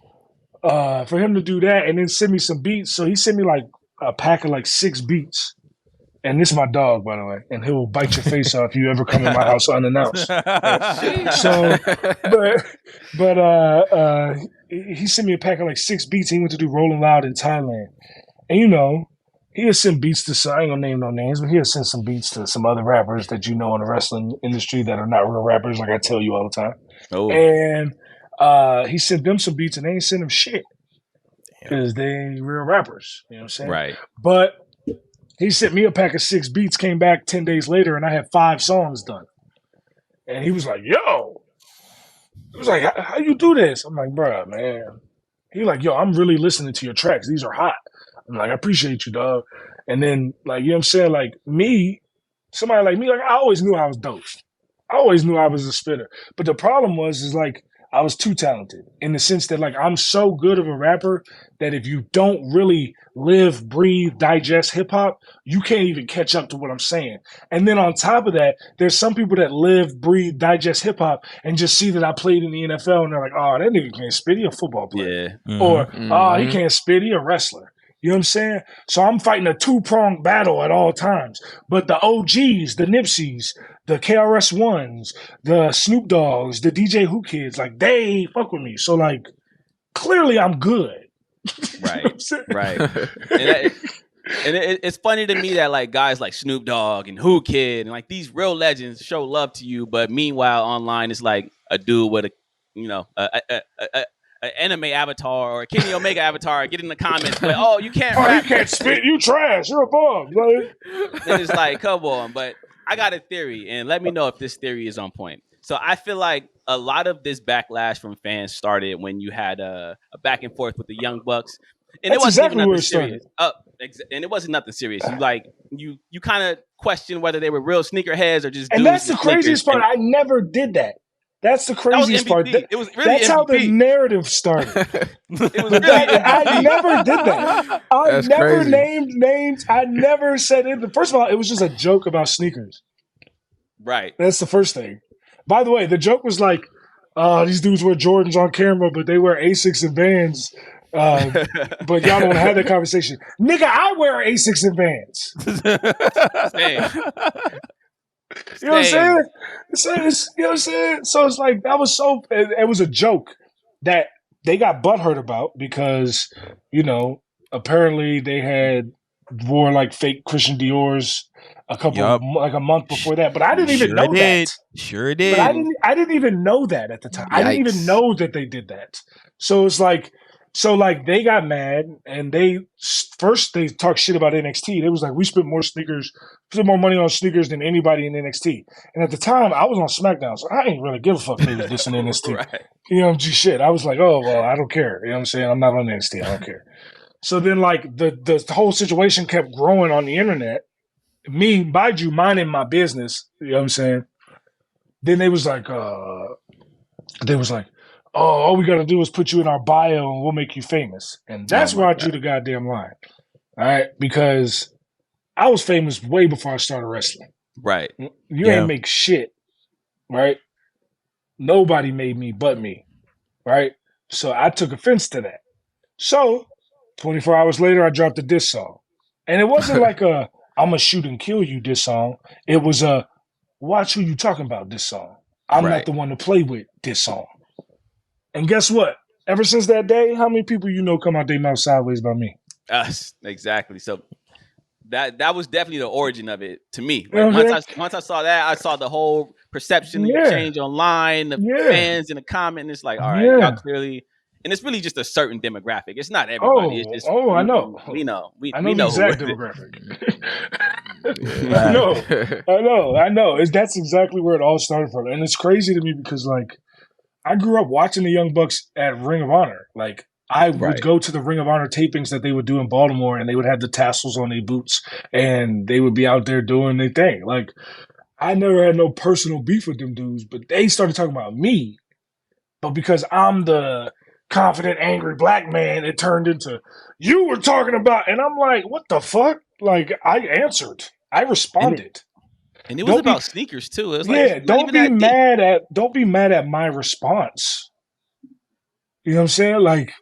for him to do that and then send me some beats. So he sent me like a pack of like 6 beats. And this is my dog, by the way, and he will bite your face off if you ever come in my house unannounced. So, but he sent me a pack of like 6 beats. He went to do Rolling Loud in Thailand, and you know, he has sent beats to I ain't gonna name no names, but he has sent some beats to some other rappers that you know in the wrestling industry that are not real rappers, like I tell you all the time. And he sent them some beats, and they ain't sent him shit because they ain't real rappers. You know what I'm saying? Right. But he sent me a pack of 6 beats, came back 10 days later, and I had 5 songs done. And he was like, "Yo." He was like, "How you do this?" I'm like, "Bruh, man." He was like, "Yo, I'm really listening to your tracks. These are hot." I'm like, "I appreciate you, dog." And then, like, you know what I'm saying? Like, somebody like me, like, I always knew I was dope. I always knew I was a spitter. But the problem is like, I was too talented in the sense that, like, I'm so good of a rapper that if you don't really live, breathe, digest hip hop, you can't even catch up to what I'm saying. And then on top of that, there's some people that live, breathe, digest hip hop and just see that I played in the NFL and they're like, "Oh, that nigga can't spit. He a football player." Yeah. Or, "Oh, he can't spit. He a wrestler." You know what I'm saying? So I'm fighting a 2-pronged battle at all times. But the OGs, the Nipseys, the KRS-Ones, the Snoop Dogs, the DJ Who Kids, like, they fuck with me. So, like, clearly I'm good. Right, right. And it's funny to me that like guys like Snoop Dogg and Who Kid and like these real legends show love to you, but meanwhile online it's like a dude with a anime avatar or a Kenny Omega avatar get in the comments, but you can't rap. You can't spit, you trash, you're a bum. And it's like, come on. But I got a theory, and let me know if this theory is on point. So I feel like a lot of this backlash from fans started when you had a back and forth with the Young Bucks. And That's it wasn't exactly even where nothing it started. serious. And it wasn't nothing serious. You kind of question whether they were real sneakerheads or just. And dudes that's the with craziest sneakers. part. I never did that. That's the craziest part. It was really that's MVP. how the narrative started. It was really I never did that. I That's never crazy. named names. I never said it. First of all, it was just a joke about sneakers. Right. That's the first thing. By the way, the joke was like, these dudes wear Jordans on camera, but they wear Asics and Vans. But y'all don't have that conversation. Nigga, I wear Asics and Vans. Same. You know what I'm saying? You know what I'm saying? So it's like, that was so, it was a joke that they got butthurt about because, apparently they had wore like fake Christian Dior's like a month before that. But I didn't even know that. Sure did. But I didn't even know that at the time. I didn't even know that they did that. So it's like, they got mad and they talked shit about NXT. They was like, we spent more money on sneakers than anybody in NXT. And at the time, I was on SmackDown, so I ain't really give a fuck if they was dissing NXT. Right. You know, shit. I was like, oh, well, I don't care. You know what I'm saying? I'm not on NXT. I don't care. So then, like, the whole situation kept growing on the internet. Me, mind you, minding my business. You know what I'm saying? Then they was like, all we got to do is put you in our bio and we'll make you famous. And that's where I drew the goddamn line. All right? Because I was famous way before I started wrestling. Right. You ain't make shit. Right? Nobody made me but me. Right? So I took offense to that. So 24 hours later, I dropped a diss song. And it wasn't like a I'm going to shoot and kill you diss song. It was a watch who you talking about diss song. I'm not the one to play with diss song. And guess what? Ever since that day, how many people come out their mouth sideways by me? Us, exactly. So that was definitely the origin of it to me. Like, once I saw that, I saw the whole perception change online, the fans in the comment. And it's like, all right, y'all clearly, and it's really just a certain demographic. It's not everybody. It's just I know. We know. We know the exact demographic. I know. That's exactly where it all started from. And it's crazy to me because, like, I grew up watching the Young Bucks at Ring of Honor. Like, I would go to the Ring of Honor tapings that they would do in Baltimore, and they would have the tassels on their boots, and they would be out there doing their thing. Like, I never had no personal beef with them dudes, but they started talking about me. But because I'm the confident, angry black man, it turned into, you were talking about, and I'm like, what the fuck? Like, I answered. I responded. And it was about sneakers too. It was like, don't be mad at my response. You know what I'm saying? Like,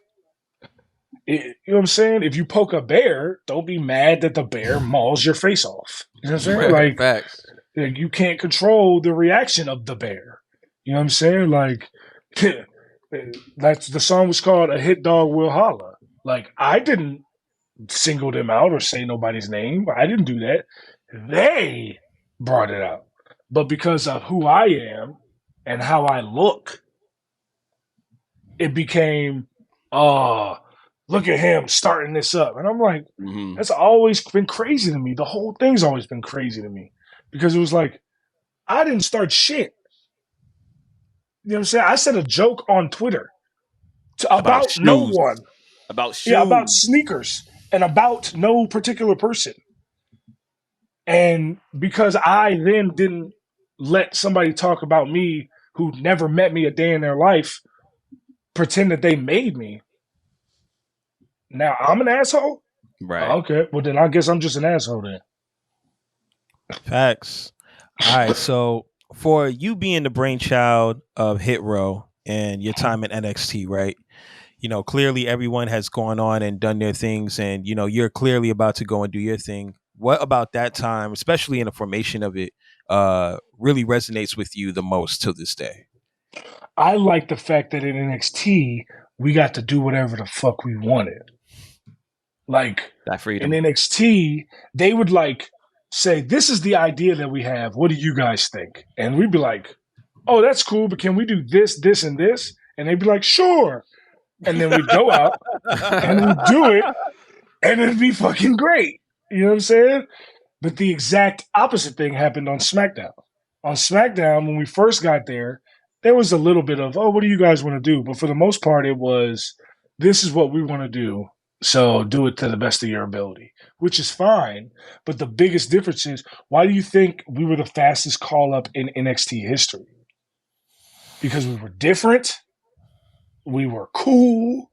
you know what I'm saying? If you poke a bear, don't be mad that the bear mauls your face off. You know what I'm saying? Like, facts. You can't control the reaction of the bear. You know what I'm saying? Like, that's the song was called "A Hit Dog Will Holla." Like, I didn't single them out or say nobody's name. I didn't do that. They brought it out. But because of who I am and how I look, it became, look at him starting this up. And I'm like, that's always been crazy to me. The whole thing's always been crazy to me. Because it was like, I didn't start shit. You know what I'm saying? I said a joke on Twitter about no one. About shoes. Yeah, about sneakers and about no particular person. And because I then didn't let somebody talk about me who never met me a day in their life pretend that they made me, now I'm an asshole? Right. Okay, well then I guess I'm just an asshole then. Facts. All right, so for you being the brainchild of Hit Row and your time at NXT, right? clearly everyone has gone on and done their things, and you're clearly about to go and do your thing. What about that time, especially in the formation of it, really resonates with you the most to this day? I like the fact that in NXT we got to do whatever the fuck we wanted. Like that freedom. In NXT, they would like say, "This is the idea that we have. What do you guys think?" And we'd be like, "Oh, that's cool, but can we do this, this, and this?" And they'd be like, "Sure." And then we'd go out and we'd do it, and it'd be fucking great. You know what I'm saying? But the exact opposite thing happened on SmackDown. On SmackDown, when we first got there was a little bit of, "Oh, what do you guys want to do?" But for the most part, it was, "This is what we want to do. So do it to the best of your ability," which is fine. But the biggest difference is, why do you think we were the fastest call up in NXT history? Because we were different. We were cool.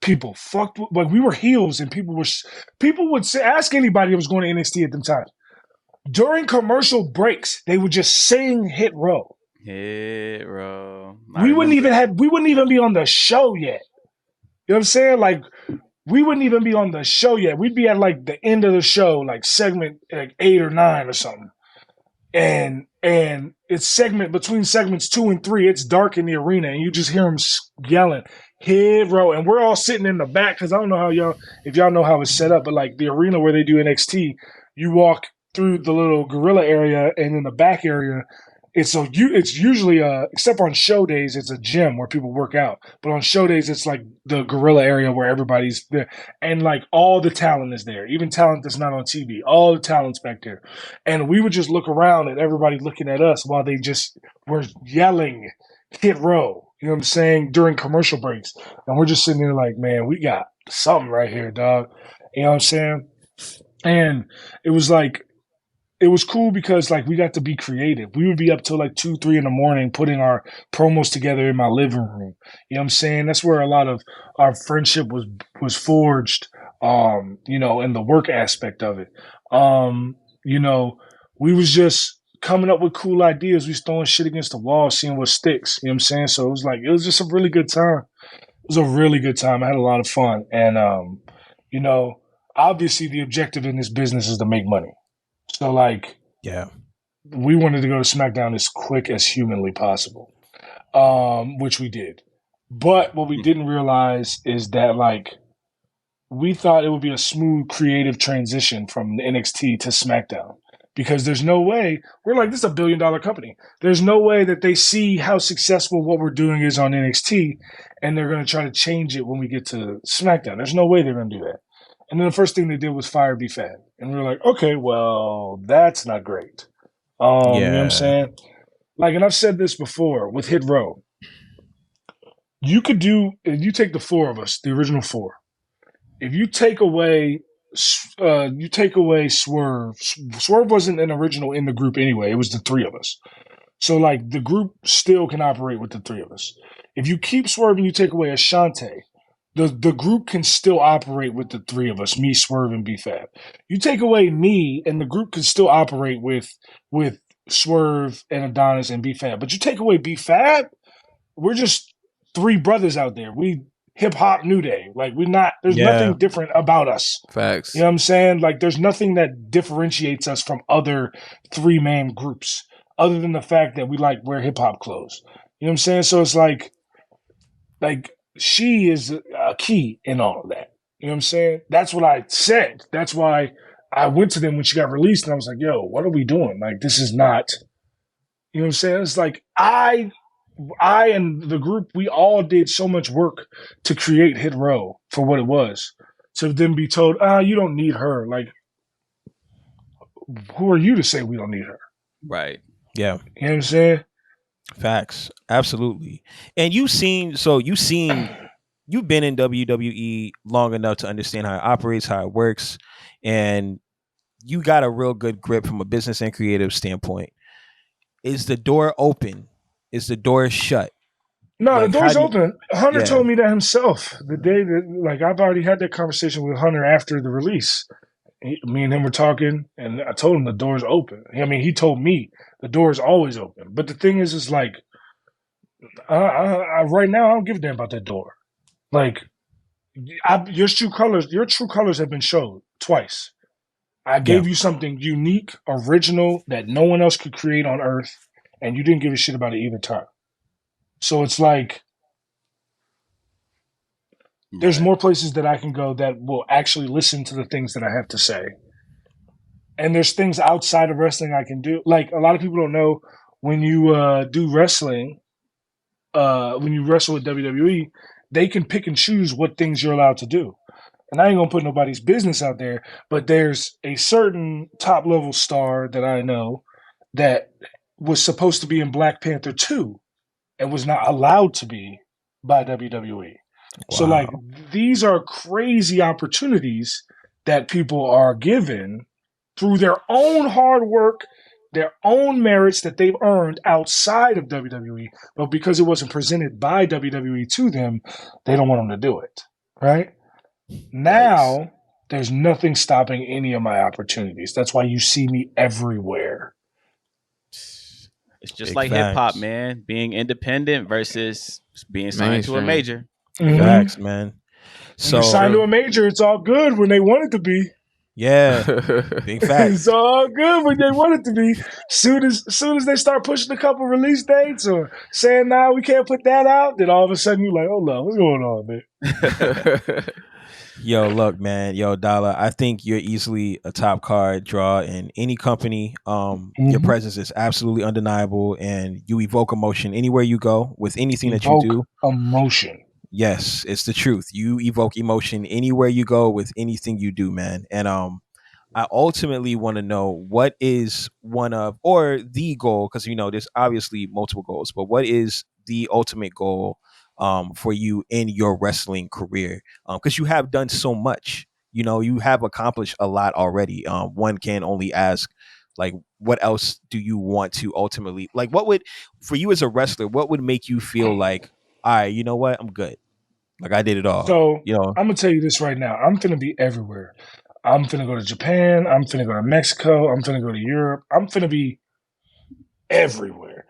People fucked with, like, we were heels, and people would say, ask anybody that was going to NXT at them times. During commercial breaks, they would just sing Hit Row. Hit Row. We wouldn't even be on the show yet. You know what I'm saying? Like, we wouldn't even be on the show yet. We'd be at like the end of the show, like segment like 8 or 9 or something. And it's segment between segments 2 and 3. It's dark in the arena, and you just hear them yelling, "Hit Row," and we're all sitting in the back, because I don't know if y'all know how it's set up, but like the arena where they do NXT, you walk through the little gorilla area, and in the back area, it's usually except on show days, it's a gym where people work out. But on show days, it's like the gorilla area where everybody's there, and like all the talent is there, even talent that's not on TV. All the talent's back there, and we would just look around at everybody looking at us while they just were yelling "Hit Row." You know what I'm saying? During commercial breaks, and we're just sitting there like, "Man, we got something right here, dog." You know what I'm saying? And it was like, it was cool because like we got to be creative. We would be up till like 2, 3 in the morning putting our promos together in my living room. You know what I'm saying? That's where a lot of our friendship was forged, in the work aspect of it. We was just coming up with cool ideas. We was throwing shit against the wall, seeing what sticks. You know what I'm saying? So it was just a really good time. It was a really good time. I had a lot of fun. And, obviously the objective in this business is to make money. So, like, yeah, we wanted to go to SmackDown as quick as humanly possible, which we did. But what we didn't realize is that, like, we thought it would be a smooth, creative transition from NXT to SmackDown, because there's no way, we're like, this is $1 billion company. There's no way that they see how successful what we're doing is on NXT, and they're going to try to change it when we get to SmackDown. There's no way they're going to do that. And then the first thing they did was fire B-Fab. And we were like, okay, well, that's not great. You know what I'm saying? Like, and I've said this before with Hit Row. You take the 4 of us, the original 4. If you take away Swerve. Swerve wasn't an original in the group anyway. It was the 3 of us. So, like, the group still can operate with the 3 of us. If you keep Swerve and you take away Ashante, the group can still operate with the 3 of us, me, Swerve, and B-Fab. You take away me, and the group can still operate with Swerve and Adonis and B-Fab. But you take away B-Fab, we're just 3 brothers out there. We hip-hop New Day. Like, there's nothing different about us. Facts. You know what I'm saying? Like, there's nothing that differentiates us from other 3-man groups, other than the fact that we, like, wear hip-hop clothes. You know what I'm saying? So it's like, she is a key in all of that. You know what I'm saying? That's what I said. That's why I went to them when she got released, and I was like, yo, what are we doing? Like, this is not, you know what I'm saying? It's like, I and the group, we all did so much work to create Hit Row for what it was. To then be told, you don't need her. Like, who are you to say we don't need her? Right. Yeah. You know what I'm saying? Facts. Absolutely. And you've been in WWE long enough to understand how it operates, how it works, and you got a real good grip from a business and creative standpoint. Is the door open? Is the door shut? No, the door's open. Hunter told me that himself the day that, like, I've already had that conversation with Hunter after the release. Me and him were talking, and I told him the door's open. I mean, he told me the door is always open. But the thing is like, right now, I don't give a damn about that door. Like, your true colors have been shown twice. I gave you something unique, original that no one else could create on Earth, and you didn't give a shit about it either time. So it's like there's more places that I can go that will actually listen to the things that I have to say. And there's things outside of wrestling I can do. Like, a lot of people don't know, when you do wrestling, when you wrestle with WWE, they can pick and choose what things you're allowed to do. And I ain't gonna put nobody's business out there, but there's a certain top level star that I know that was supposed to be in Black Panther 2 and was not allowed to be by WWE. Wow. So, like, these are crazy opportunities that people are given through their own hard work, their own merits that they've earned outside of WWE, but because it wasn't presented by WWE to them, they don't want them to do it, right? Now, there's nothing stopping any of my opportunities. That's why you see me everywhere. It's just like hip-hop, man. Being independent versus being signed to a major. Facts, man. So, when you're signed to a major, it's all good when they want it to be. Yeah, big facts. It's all good when they want it to be. Soon as they start pushing a couple release dates or saying, "Nah, we can't put that out," then all of a sudden you're like, "Hold on, what's going on, man?" Yo, look, man. Yo, Dolla, I think you're easily a top card draw in any company. Your presence is absolutely undeniable, and you evoke emotion anywhere you go with anything that you do. Emotion. Yes, it's the truth. You evoke emotion anywhere you go with anything you do, man. And I ultimately want to know, what is one of, or the goal, because there's obviously multiple goals, but what is the ultimate goal for you in your wrestling career? Because you have done so much. You have accomplished a lot already. One can only ask, like, what else do you want to ultimately, like, what would, for you as a wrestler, what would make you feel like, all right, you know what, I'm good. Like, I did it all. So, I'm going to tell you this right now. I'm going to be everywhere. I'm going to go to Japan. I'm going to go to Mexico. I'm going to go to Europe. I'm going to be everywhere.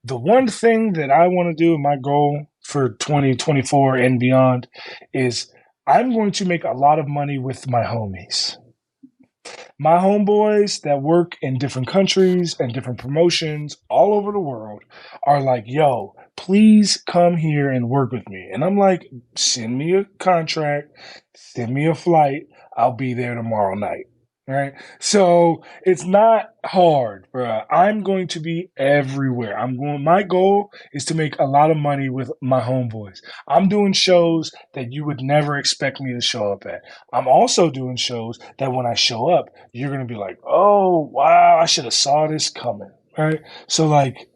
The one thing that I want to do, my goal for 2024 and beyond, is I'm going to make a lot of money with my homies. My homeboys that work in different countries and different promotions all over the world are like, "Yo, please come here and work with me." And I'm like, send me a contract, send me a flight. I'll be there tomorrow night. Right? So it's not hard, bro. I'm going to be everywhere. My goal is to make a lot of money with my homeboys. I'm doing shows that you would never expect me to show up at. I'm also doing shows that when I show up, you're going to be like, "Oh, wow, I should have saw this coming." Right? So, like,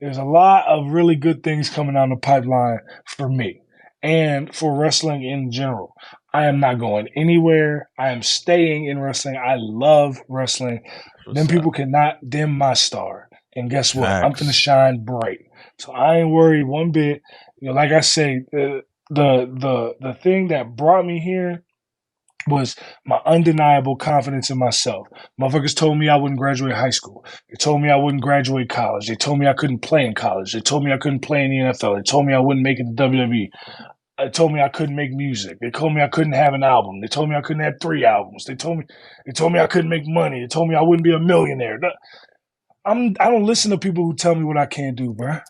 there's a lot of really good things coming down the pipeline for me and for wrestling in general. I am not going anywhere. I am staying in wrestling. I love wrestling. Then people cannot dim my star. And guess what? I'm going to shine bright. So I ain't worried one bit. Like I say, the thing that brought me here was my undeniable confidence in myself. Motherfuckers told me I wouldn't graduate high school. They told me I wouldn't graduate college. They told me I couldn't play in college. They told me I couldn't play in the NFL. They told me I wouldn't make it to WWE. They told me I couldn't make music. They told me I couldn't have an album. They told me I couldn't have 3 albums. They told me I couldn't make money. They told me I wouldn't be a millionaire. I don't listen to people who tell me what I can't do, bro. Right.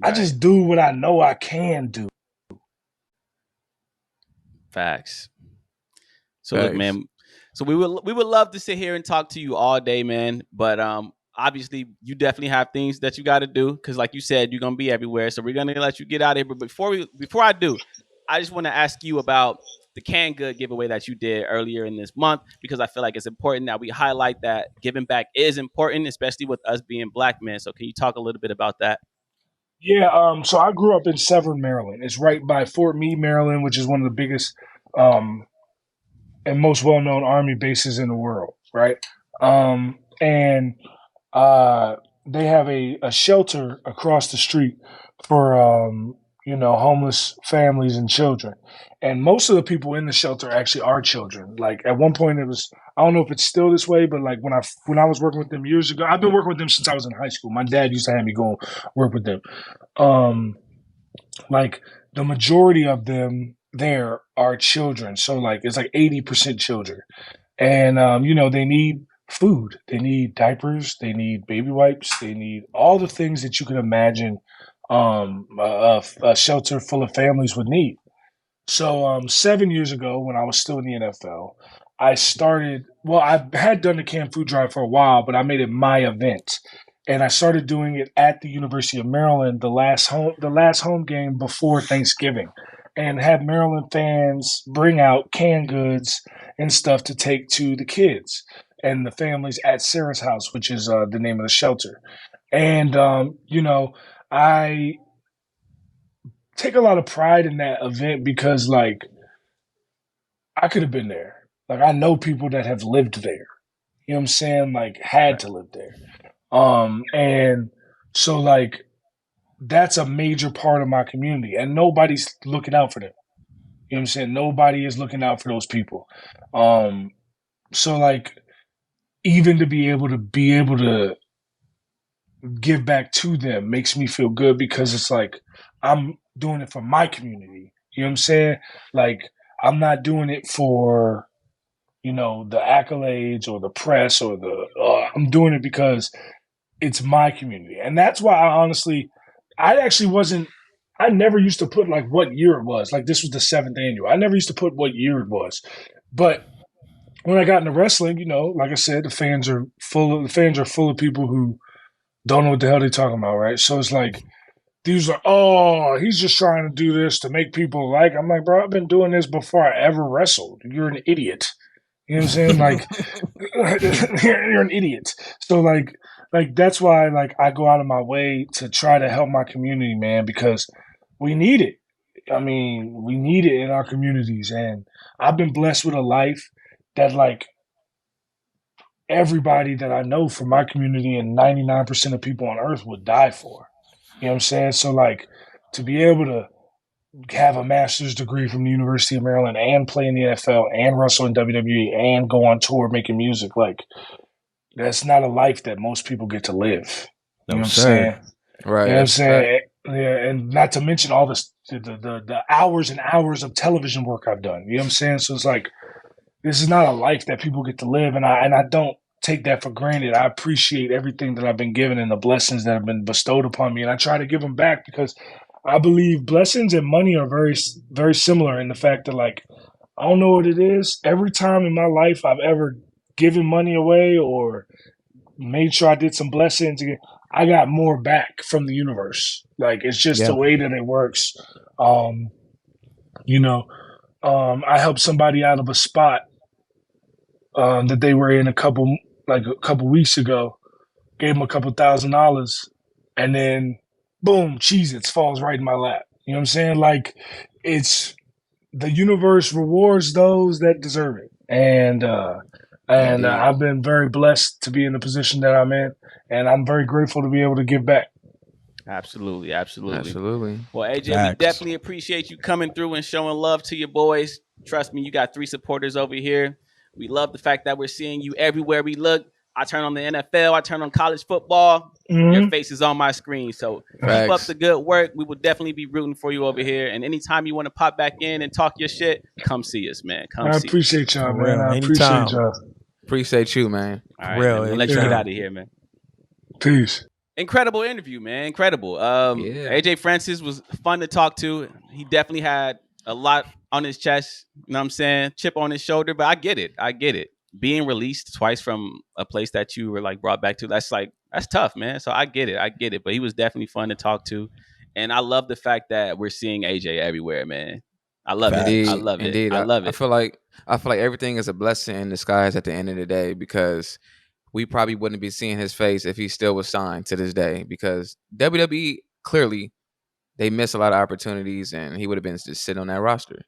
I just do what I know I can do. Facts. So look, man. So we would love to sit here and talk to you all day, man. But obviously, you definitely have things that you got to do because, like you said, you're gonna be everywhere. So we're gonna let you get out of here. But before I do, I just want to ask you about the canned good giveaway that you did earlier in this month because I feel like it's important that we highlight that giving back is important, especially with us being Black men. So can you talk a little bit about that? Yeah. So I grew up in Sylvan, Maryland. It's right by Fort Meade, Maryland, which is one of the biggest and most well-known Army bases in the world, right? And they have a shelter across the street for homeless families and children. And most of the people in the shelter actually are children. Like, at one point it was, I don't know if it's still this way, but like when I was working with them years ago, I've been working with them since I was in high school. My dad used to have me go work with them. Like, the majority of them there are children. So like it's like 80% children, and they need food, they need diapers, they need baby wipes, they need all the things that you can imagine a shelter full of families would need. So 7 years ago, when I was still in the NFL, I started. Well, I had done the canned food drive for a while, but I made it my event, and I started doing it at the University of Maryland the last home game before Thanksgiving, and had Maryland fans bring out canned goods and stuff to take to the kids and the families at Sarah's house, which is the name of the shelter. And I take a lot of pride in that event because like I could have been there. Like I know people that have lived there. You know what I'm saying? Like had to live there. And so like that's a major part of my community and nobody's looking out for them. You know what I'm saying? Nobody is looking out for those people. So like even to be able to give back to them makes me feel good because it's like I'm doing it for my community. You know what I'm saying? Like I'm not doing it for the accolades or the press or I'm doing it because it's my community. And that's why I never used to put like what year it was. Like this was the 7th annual. I never used to put what year it was. But when I got into wrestling, like I said, the fans are full of people who don't know what the hell they're talking about, right? So it's like these are, oh, he's just trying to do this to make people like. I'm like, bro, I've been doing this before I ever wrestled. You're an idiot. You know what I'm saying? Like, you're an idiot. So like that's why like I go out of my way to try to help my community, man, because we need it. I mean, we need it in our communities, and I've been blessed with a life that like everybody that I know from my community and 99% of people on earth would die for. You know what I'm saying? So like to be able to have a master's degree from the University of Maryland and play in the NFL and wrestle in WWE and go on tour making music, like that's not a life that most people get to live. You know what I'm saying? Right. You know what I'm saying? Yeah, and not to mention all the hours and hours of television work I've done. You know what I'm saying? So it's like this is not a life that people get to live, and I don't take that for granted. I appreciate everything that I've been given and the blessings that have been bestowed upon me, and I try to give them back because I believe blessings and money are very, very similar in the fact that, like, I don't know what it is. Every time in my life I've ever given money away or made sure I did some blessings, I got more back from the universe. Like, it's just the way that it works. I helped somebody out of a spot that they were in a couple weeks ago, gave them a couple $1,000, and then boom, Cheez-Its falls right in my lap. You know what I'm saying? Like it's the universe rewards those that deserve it. And I've been very blessed to be in the position that I'm in, and I'm very grateful to be able to give back. Absolutely. Well, AJ, we definitely appreciate you coming through and showing love to your boys. Trust me, you got 3 supporters over here. We love the fact that we're seeing you everywhere we look. I turn on the NFL, I turn on college football. Your face is on my screen. So keep up the good work. We will definitely be rooting for you over here. And anytime you want to pop back in and talk your shit, come see us, man. I appreciate y'all, man. I appreciate y'all. Appreciate you, man. All right, man. We'll let you get out of here, man. Peace. Incredible interview, man. Incredible. AJ Francis was fun to talk to. He definitely had a lot on his chest, you know what I'm saying? Chip on his shoulder, but I get it. Being released twice from a place that you were like brought back to, that's tough, man. So I get it. But he was definitely fun to talk to. And I love the fact that we're seeing AJ everywhere, man. I love it. I love it. Indeed. I love it. I feel like everything is a blessing in disguise at the end of the day, because we probably wouldn't be seeing his face if he still was signed to this day, because WWE clearly they miss a lot of opportunities, and he would have been just sitting on that roster.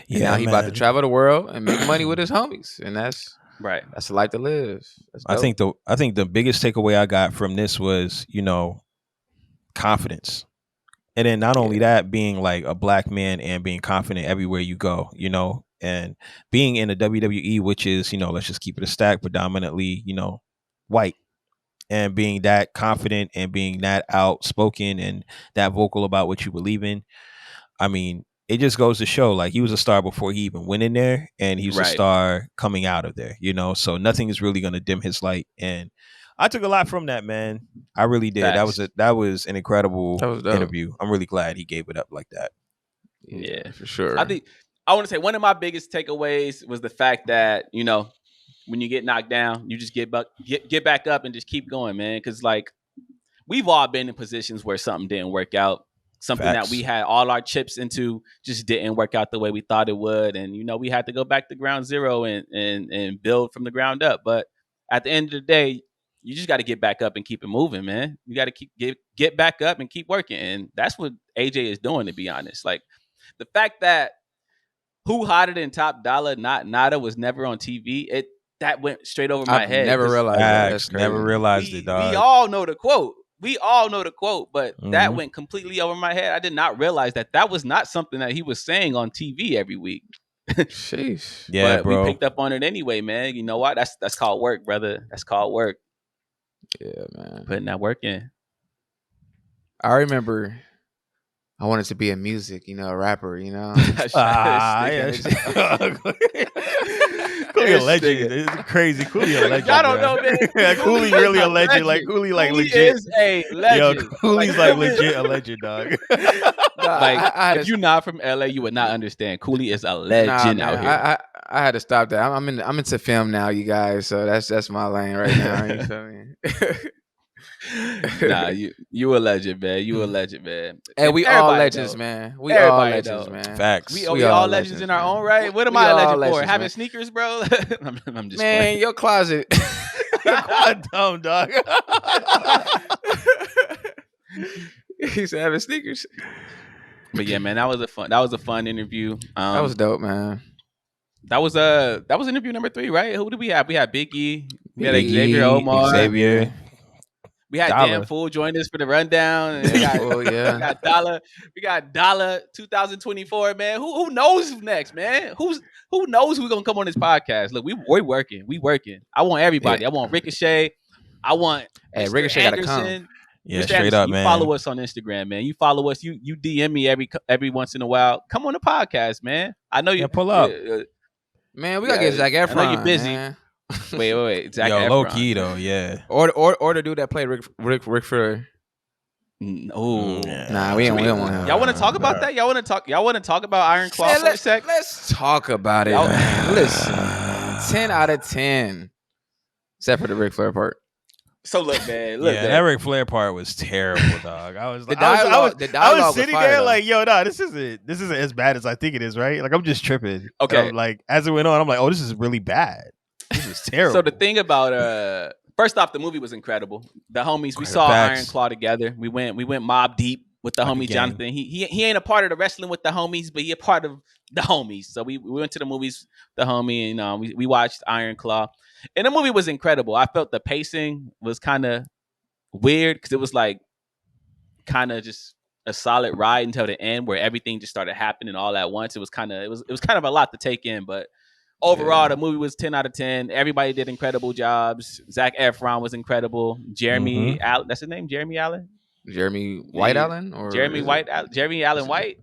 And now he about to travel the world and make money with his homies, and that's right. That's a life to live. I think the biggest takeaway I got from this was, confidence. And then not only that, being like a black man and being confident everywhere you go, and being in the WWE, which is, let's just keep it a stack, predominantly, white, and being that confident and being that outspoken and that vocal about what you believe in. I mean, it just goes to show, like, he was a star before he even went in there, and he was a Right. star coming out of there, you know? So nothing is really going to dim his light. And I took a lot from that, man. I really did. Facts. That was an incredible That was dope. interview. I'm really glad he gave it up like that. Yeah, for sure. I think I want to say one of my biggest takeaways was the fact that, you know, when you get knocked down, you just get back up and just keep going, man. Because, like, we've all been in positions where something didn't work out. Something Facts. that we had all our chips into just didn't work out the way we thought it would. And, you know, we had to go back to ground zero and build from the ground up. But at the end of the day, you just got to get back up and keep it moving, man. You got to get back up and keep working. And that's what AJ is doing, to be honest. Like, the fact that Who Hotter Than Top Dolla, not Nada, was never on TV, that went straight over my head. Never realized that. That's crazy. Never realized it, dog. We all know the quote. But that went completely over my head. I did not realize that was not something that he was saying on TV every week. Sheesh. Yeah, but bro. we picked up on it anyway, man. You know what? That's called work, brother. That's called work. Yeah, man. Putting that work in. I remember I wanted to be a music, a rapper, yeah. Cooley a legend. It's crazy. Cooley a legend. Y'all don't know, man. Yeah, Cooley really a legend. Like Cooley, like legit. Is a legend. Yo, Cooley's like legit a legend, dog. Like, if you're not from LA, you would not understand. Cooley is a legend out here. I had to stop that. I'm into film now, you guys. So that's my lane right now. You feel me? Nah, you a legend, man. You a legend, man. Hey, we all legends, man. We all legends, man. Facts. We all legends in our own right. What am I a legend for? Having sneakers, bro? I'm just man. playing. Your closet. Dumb dog. He's having sneakers. But yeah, man, that was a fun interview. That was dope, man. That was interview number 3, right? Who did we have? We had Big E. We had Xavier Omar. Xavier. We had Dolla. Damn Fool join us for the rundown. And we got Dolla. We got Dolla 2024, man. Who knows who's next, man? Who knows who's gonna come on this podcast? Look, we're working. We working. I want everybody. Yeah. I want Ricochet. I want Mr. Ricochet Anderson. gotta come. Yeah, Mr. straight Anderson, up, you man. follow us on Instagram, man. You follow us. You DM me every once in a while. Come on the podcast, man. I know you pull up. Man, we gotta get Zac Efron. I know you're busy. Man. Wait. Zac Yo, Efron. low key though, yeah. Or the dude that played Rick Flair. Oh, Nah, we don't want him. Y'all want to talk about that? Y'all want to talk about Iron Claw for a sec? Let's talk about it, man. Listen, 10 out of 10, except for the Ric Flair part. So look, man. That Ric Flair part was terrible, dog. I was like, the I was dialogue sitting was fire, there though. like, yo, nah, this isn't as bad as I think it is, right? Like, I'm just tripping. Okay. Like, as it went on, I'm like, oh, this is really bad. This is terrible. So the thing about first off, the movie was incredible. The homies, we saw Facts. Iron Claw together. We went mob deep with the homies. Jonathan. He ain't a part of the wrestling with the homies, but he a part of the homies. So we went to the movies, the homie, and we watched Iron Claw, and the movie was incredible. I felt the pacing was kind of weird because it was like kind of just a solid ride until the end where everything just started happening all at once. It was kind of a lot to take in, but overall, the movie was 10 out of 10. Everybody did incredible jobs. Zac Efron was incredible. Jeremy Allen, that's his name, Jeremy Allen? Jeremy White Allen? Or Jeremy Allen White?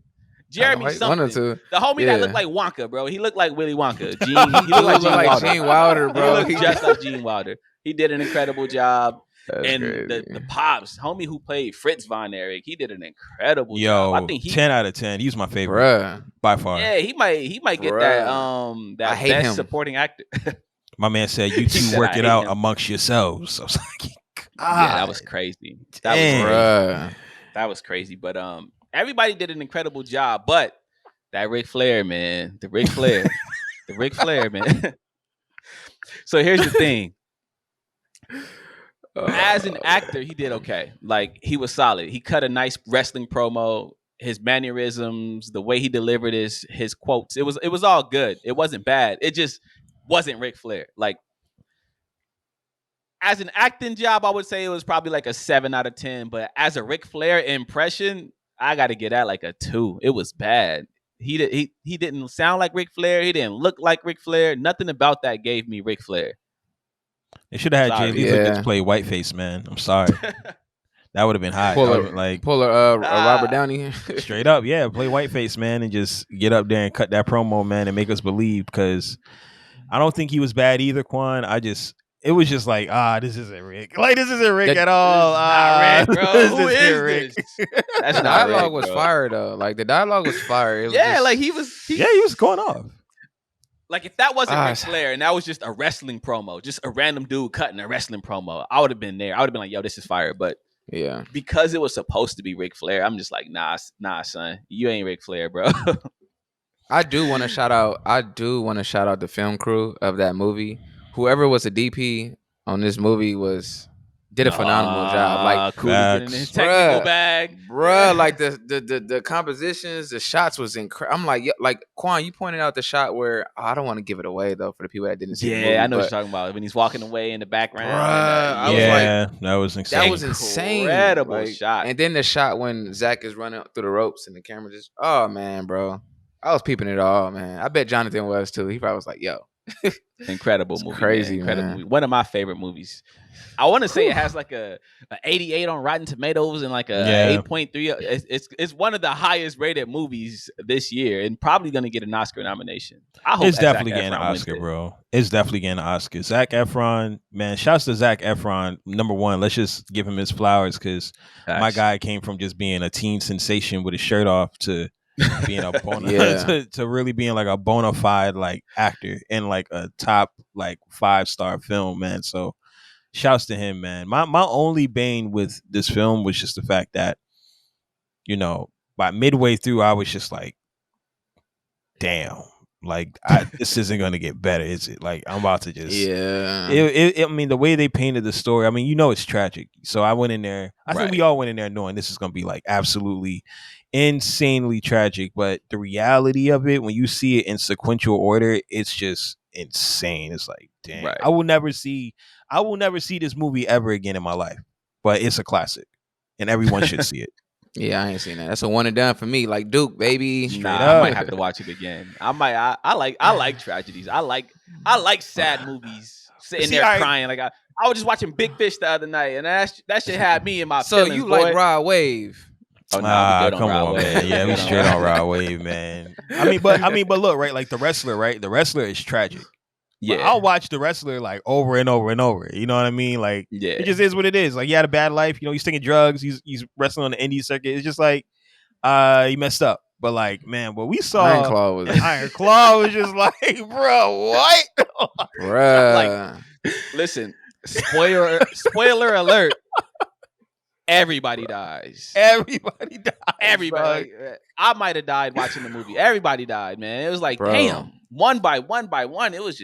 Jeremy White? something. One or two. The homie that looked like Wonka, bro. He looked like Willy Wonka. He looked like Gene Wilder, bro. He looked just like Gene Wilder. He did an incredible job. That's and crazy. the pops, homie who played Fritz Von Erich, he did an incredible job. I think 10 out of 10. He's my favorite, bruh. By far. Yeah, he might get that I best him. supporting actor. My man said, "You two said, work "I it hate out him." amongst yourselves." I was like, Yeah, that was crazy. Damn. That was crazy. But everybody did an incredible job. But that Ric Flair, man, the Ric Flair, man. So here's the thing. As an actor, he did okay. Like, he was solid. He cut a nice wrestling promo. His mannerisms, the way he delivered his quotes, it was all good. It wasn't bad. It just wasn't Ric Flair. Like, as an acting job, I would say it was probably like a 7 out of 10. But as a Ric Flair impression, I got to get that like a 2. It was bad. He didn't sound like Ric Flair. He didn't look like Ric Flair. Nothing about that gave me Ric Flair. They should have had Jay Lethal just play Whiteface, man. I'm sorry. That would have been hot. Pull a Robert Downey. Straight up, yeah. Play whiteface, man, and just get up there and cut that promo, man, and make us believe. Because I don't think he was bad either, Qwan. It was just like, this isn't Rick. Like, this isn't Rick at all. Not Rick, bro. Who is Rick? this? That's The not dialogue Rick, was bro. fire though. Like the dialogue was fire. It was Yeah, just, like he was going off. Like if that wasn't Ric Flair and that was just a wrestling promo, just a random dude cutting a wrestling promo, I would have been there. I would have been like, yo, this is fire. But yeah, because it was supposed to be Ric Flair, I'm just like, nah, son, you ain't Ric Flair, bro. I do want to shout out the film crew of that movie. Whoever was the DP on this movie did a phenomenal job. Like Cooley getting in his technical bag, bruh. Like the compositions, the shots was incredible. I'm like, Qwan, you pointed out the shot where I don't want to give it away though for the people that didn't see. Yeah, the movie, I know what you're talking about when he's walking away in the background. That was insane. That was insane. Incredible shot. And then the shot when Zach is running through the ropes and the camera just, oh man, bro, I was peeping it all, man. I bet Jonathan was too. He probably was like, yo. Incredible movie, crazy, man. Incredible man. movie. One of my favorite movies. I want to say it has like a 88 on Rotten Tomatoes and like a 8.3. It's one of the highest rated movies this year and probably going to get an Oscar nomination. I hope it's definitely getting an Oscar, bro. It's definitely getting an Oscar. Zac Efron, man. Shouts to Zac Efron. Number one, let's just give him his flowers because my guy came from just being a teen sensation with his shirt off to being a to really being like a bona fide like actor in like a top like 5-star film, man. So shouts to him, man. My only bane with this film was just the fact that, you know, by midway through I was just like, damn, like this isn't gonna get better, is it? Like I'm about to just I mean, the way they painted the story, I mean, you know, it's tragic. So I went in there. I think we all went in there knowing this is gonna be like absolutely insanely tragic, but the reality of it, when you see it in sequential order, it's just insane. It's like, damn, I will never see this movie ever again in my life, but it's a classic and everyone should see it. Yeah, I ain't seen that. That's a one and done for me. Like Duke, baby. I might have to watch it again. I like tragedies. I like sad movies. Sitting there crying. Like I was just watching Big Fish the other night, and that shit had me in my feelings. So you like Rod Wave? Oh, nah, come on, man. Yeah, we straight on Rod Wave, man. I mean, but look, right? Like the wrestler, right? The wrestler is tragic. Yeah, but I'll watch the wrestler like over and over and over. You know what I mean? Like, it just is what it is. Like, he had a bad life. You know, he's taking drugs. He's wrestling on the indie circuit. It's just like, he messed up. But like, man, what we saw, Iron Claw was just like, bro, what? Bruh. Like, listen, spoiler alert. Everybody dies. Everybody dies. Everybody. I might have died watching the movie. Everybody died, man. It was like, damn, one by one. It was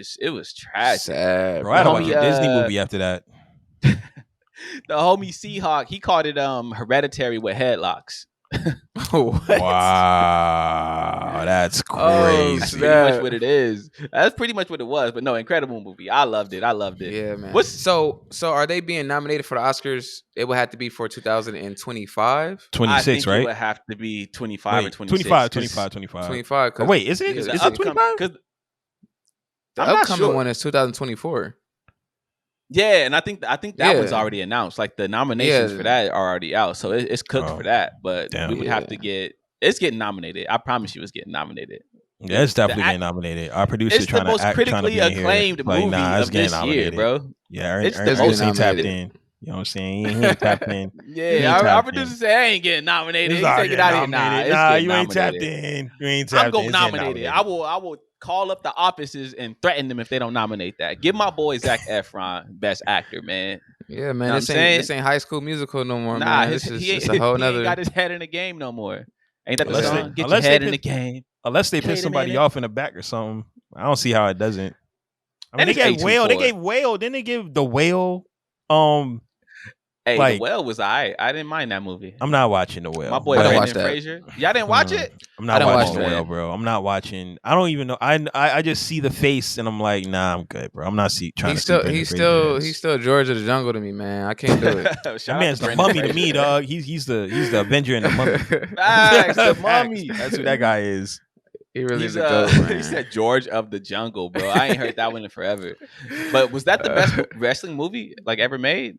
tragic. Sad. Bro, I had to watch a Disney movie after that. The homie Seahawk, he called it Hereditary with headlocks. Wow, that's crazy. That's pretty much what it is. That's pretty much what it was. But no, incredible movie. I loved it. Yeah, man. So are they being nominated for the Oscars? It would have to be for 2025, 26, right? It would have to be 25 or 26. 25. Oh, wait, is it? Is it 25? The upcoming one is 2024. Yeah, and I think that one's already announced. Like the nominations for that are already out, so it's cooked for that. But we would have to it's getting nominated. I promise you, it's getting nominated. Yeah, it's definitely getting nominated. Our producer trying to act, critically acclaimed movie of this year, bro. Yeah, Ernest ain't tapped in. You know what I'm saying? He ain't tapped in. Yeah, our producer said I ain't getting nominated. He's taking it out of here. Nah, you ain't tapped in. You ain't tapped in. I'm gonna nominate it. I will call up the offices and threaten them if they don't nominate that. Give my boy Zac Efron Best Actor, man. Yeah, man. This ain't High School Musical no more, man. This is a whole nother. He ain't got his head in the game no more. Ain't that the song? Get your head in the game. Unless they piss somebody off in the back or something. I don't see how it doesn't. I mean, they gave Whale. Didn't they give the Whale? Hey, like, The Whale was I didn't mind that movie. I'm not watching The Whale. My boy Brendan Fraser. Y'all didn't watch it? I'm not watching The Whale, bro. I'm not watching. I don't even know. I just see the face and I'm like, nah, I'm good, bro. I'm not trying to see. He's still George of the Jungle to me, man. I can't do it. That man's the Mummy to me, dog. He's the Avenger in the Mummy. The Mummy. That's who that guy is. He really is a goat, man. He said George of the Jungle, bro. I ain't heard that one in forever. But was that the best wrestling movie like ever made?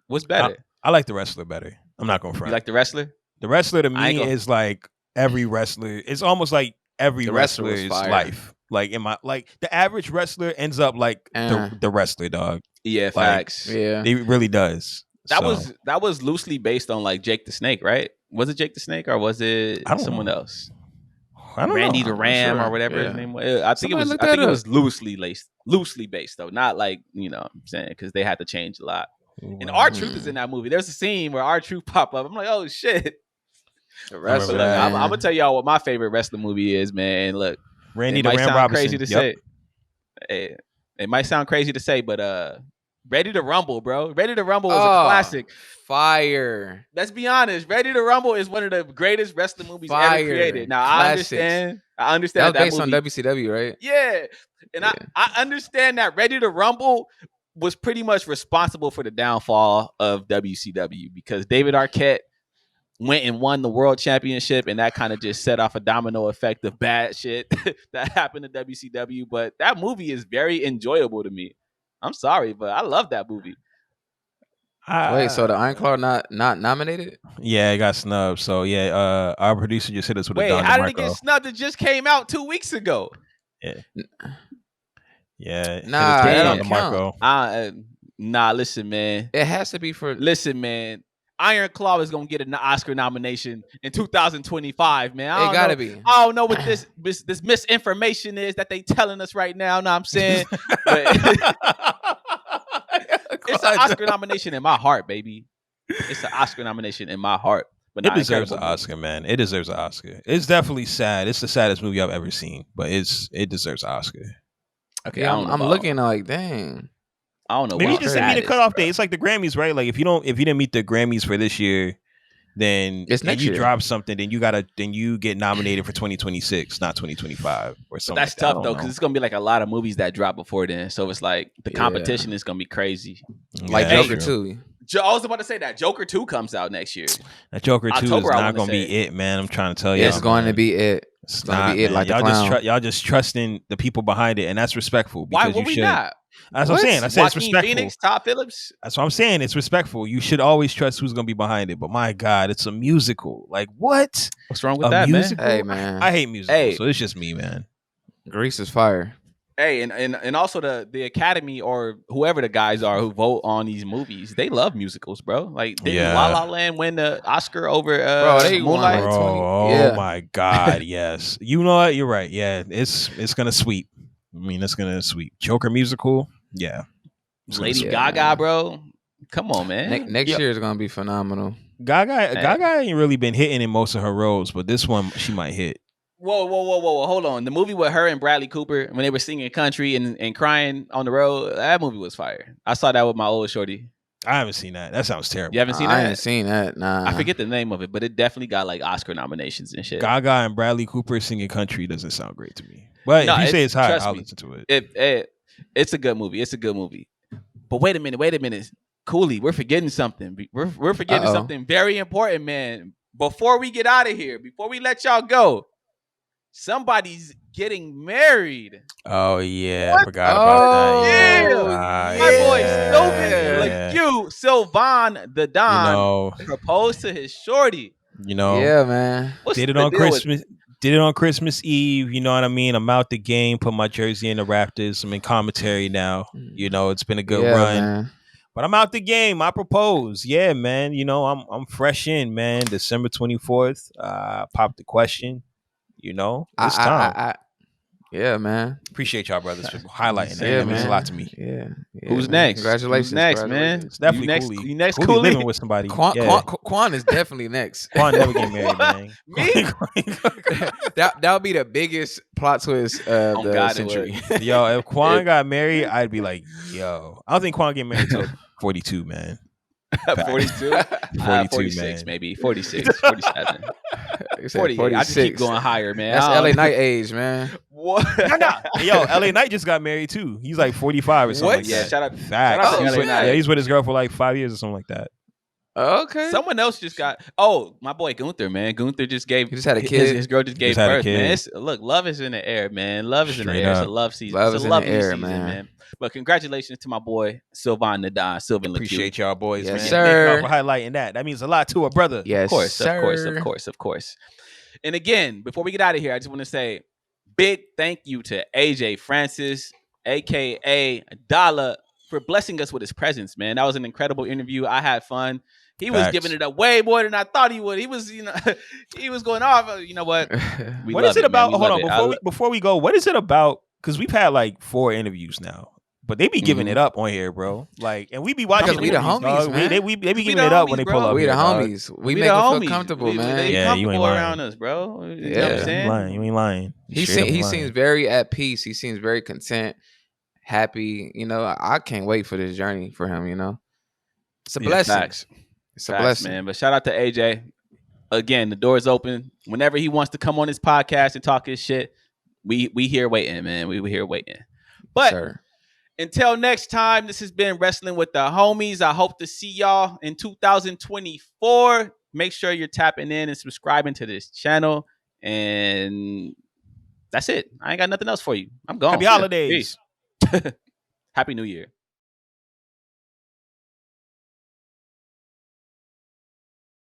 What's better? I like The Wrestler better. I'm not going to front. You like the wrestler? The wrestler to me is like every wrestler. It's almost like every wrestler's life. Like the average wrestler ends up like the wrestler, dog. Yeah, facts. Like, yeah, it really does. That was loosely based on like Jake the Snake, right? Was it Jake the Snake or was it someone else? I don't Randy know. the Ram or whatever his name was. I think it was loosely based though, not like I'm saying, because they had to change a lot. And R-Truth is in that movie. There's a scene where R-Truth pop up. I'm like, oh shit. I'm gonna tell y'all what my favorite wrestling movie is, man. Look, Randy the Ram Robinson. Crazy to say. It might sound crazy to say, but Ready to Rumble, bro. Ready to Rumble is a classic. Fire. Let's be honest. Ready to Rumble is one of the greatest wrestling movies ever created. Now, Classics. I understand that was based on WCW, right? Yeah. And I understand that Ready to Rumble was pretty much responsible for the downfall of WCW because David Arquette went and won the world championship, and that kind of just set off a domino effect of bad shit that happened to WCW. But that movie is very enjoyable to me. I'm sorry, but I love that movie. Wait, so the Iron Claw not nominated? Yeah, it got snubbed. So yeah, our producer just hit us with a Don DeMarco. How did it get snubbed? It just came out 2 weeks ago. Yeah. Nah, that don't count. Nah, listen, man. It has to be for. Listen, man. Iron Claw is gonna get an Oscar nomination in 2025, man. It gotta be. I don't know what this misinformation is that they telling us right now. Know what I'm saying? But it's an Oscar nomination in my heart, baby. It's an Oscar nomination in my heart. But it deserves an Oscar, man. It deserves an Oscar. It's definitely sad. It's the saddest movie I've ever seen, but it deserves an Oscar. Okay, I'm looking like, dang. I don't know. Maybe just meet a cutoff date. It's like the Grammys, right? Like if you didn't meet the Grammys for this year, then it's next year. Drop something, then you get nominated for 2026, not 2025 or something. That's tough though, because it's gonna be like a lot of movies that drop before then. So it's like the competition is gonna be crazy. Like Joker 2. I was about to say that Joker 2 comes out next year. That Joker 2 is not gonna be it, man. I'm trying to tell you. It's going to be it. It's gonna be it. Like y'all just trusting the people behind it, and that's respectful. Why would we not? That's what I'm saying. I said it's respectful. Phoenix, Todd Phillips. That's what I'm saying. It's respectful. You should always trust who's going to be behind it. But my God, it's a musical. Like what? What's wrong with that, musical? Man? Hey, man. I hate musicals, so it's just me, man. Grease is fire. Hey, and also the Academy or whoever the guys are who vote on these movies, they love musicals, bro. Like didn't La La Land win the Oscar over Moonlight? Oh my God, yes. You know what? You're right. Yeah, it's gonna sweep. I mean, it's gonna sweep. Joker musical, yeah. Lady Gaga, bro. Come on, man. Next year is gonna be phenomenal. Gaga ain't really been hitting in most of her roles, but this one she might hit. Whoa. Hold on. The movie with her and Bradley Cooper when they were singing country and crying on the road, that movie was fire. I saw that with my old shorty. I haven't seen that. That sounds terrible. You haven't seen that? I haven't seen that. Nah. I forget the name of it, but it definitely got like Oscar nominations and shit. Gaga and Bradley Cooper singing country doesn't sound great to me. But if you say it's hot, I'll listen to it. It's a good movie. It's a good movie. But wait a minute. Cooley, we're forgetting something. We're forgetting something very important, man. Before we get out of here, before we let y'all go, somebody's getting married. Oh yeah, I forgot about that. Yeah. My boy Sylvan the Don proposed to his shorty. Yeah, man. Did it on Christmas. Did it on Christmas Eve. You know what I mean? I'm out the game. Put my jersey in the Raptors. I'm in commentary now. It's been a good run. Man. But I'm out the game. I propose. Yeah, man. I'm fresh in, man. December 24th. Popped the question. It's time. Yeah, man. Appreciate y'all, brothers, for highlighting that. It means a lot to me. Yeah. Who's next? Congratulations. Who's next, man? It's definitely Cooley. You next, Cooley living with somebody. Qwan is definitely next. Qwan never get married, man. Me? that would be the biggest plot twist of the century. Yo, if Qwan got married, I'd be like, yo. I don't think Qwan get married until 42, man. 42? 46, man. Maybe 46, 47. 48. I just keep going higher, man. That's LA Knight age, man. What? Yo, LA Knight just got married too. He's like 45 or something like that. Shout out to LA Knight. Yeah, he's with his girl for like 5 years or something like that. Okay. Someone else just got. Oh, my boy Gunther, man. Gunther just gave. He just had a kid. His girl just gave birth, man. Look, love is in the air, man. Love is in the air. It's a love season. Love is in the air, man. But congratulations to my boy Sylvan Sylvan. Appreciate y'all boys, Yes, man. sir. Thank y'all for highlighting that. That means a lot to a brother. Yes, Of course, sir. of course. And again, before we get out of here, I just want to say big thank you to AJ Francis, aka Dolla, for blessing us with his presence, man. That was an incredible interview. I had fun. He was giving it up way more than I thought he would. He was, he was going off. You know what? What is it about? Hold on, before we go, what is it about? Because we've had like 4 interviews now, but they be giving it up on here, bro. Like, and we be watching. Because we the homies, man. They be giving it up when they pull up. We here, the homies. We make them feel comfortable, man. They comfortable around us, bro. You know what I'm saying? You ain't lying. He seems very at peace. He seems very content, happy. I can't wait for this journey for him. It's a blessing. Facts. It's a blessing, man. But shout out to AJ. Again, the door is open. Whenever he wants to come on his podcast and talk his shit, we here waiting, man. We here waiting. But until next time, this has been Wrestling with the Homies. I hope to see y'all in 2024. Make sure you're tapping in and subscribing to this channel. And that's it. I ain't got nothing else for you. I'm gone. Happy holidays. Peace. Happy New Year.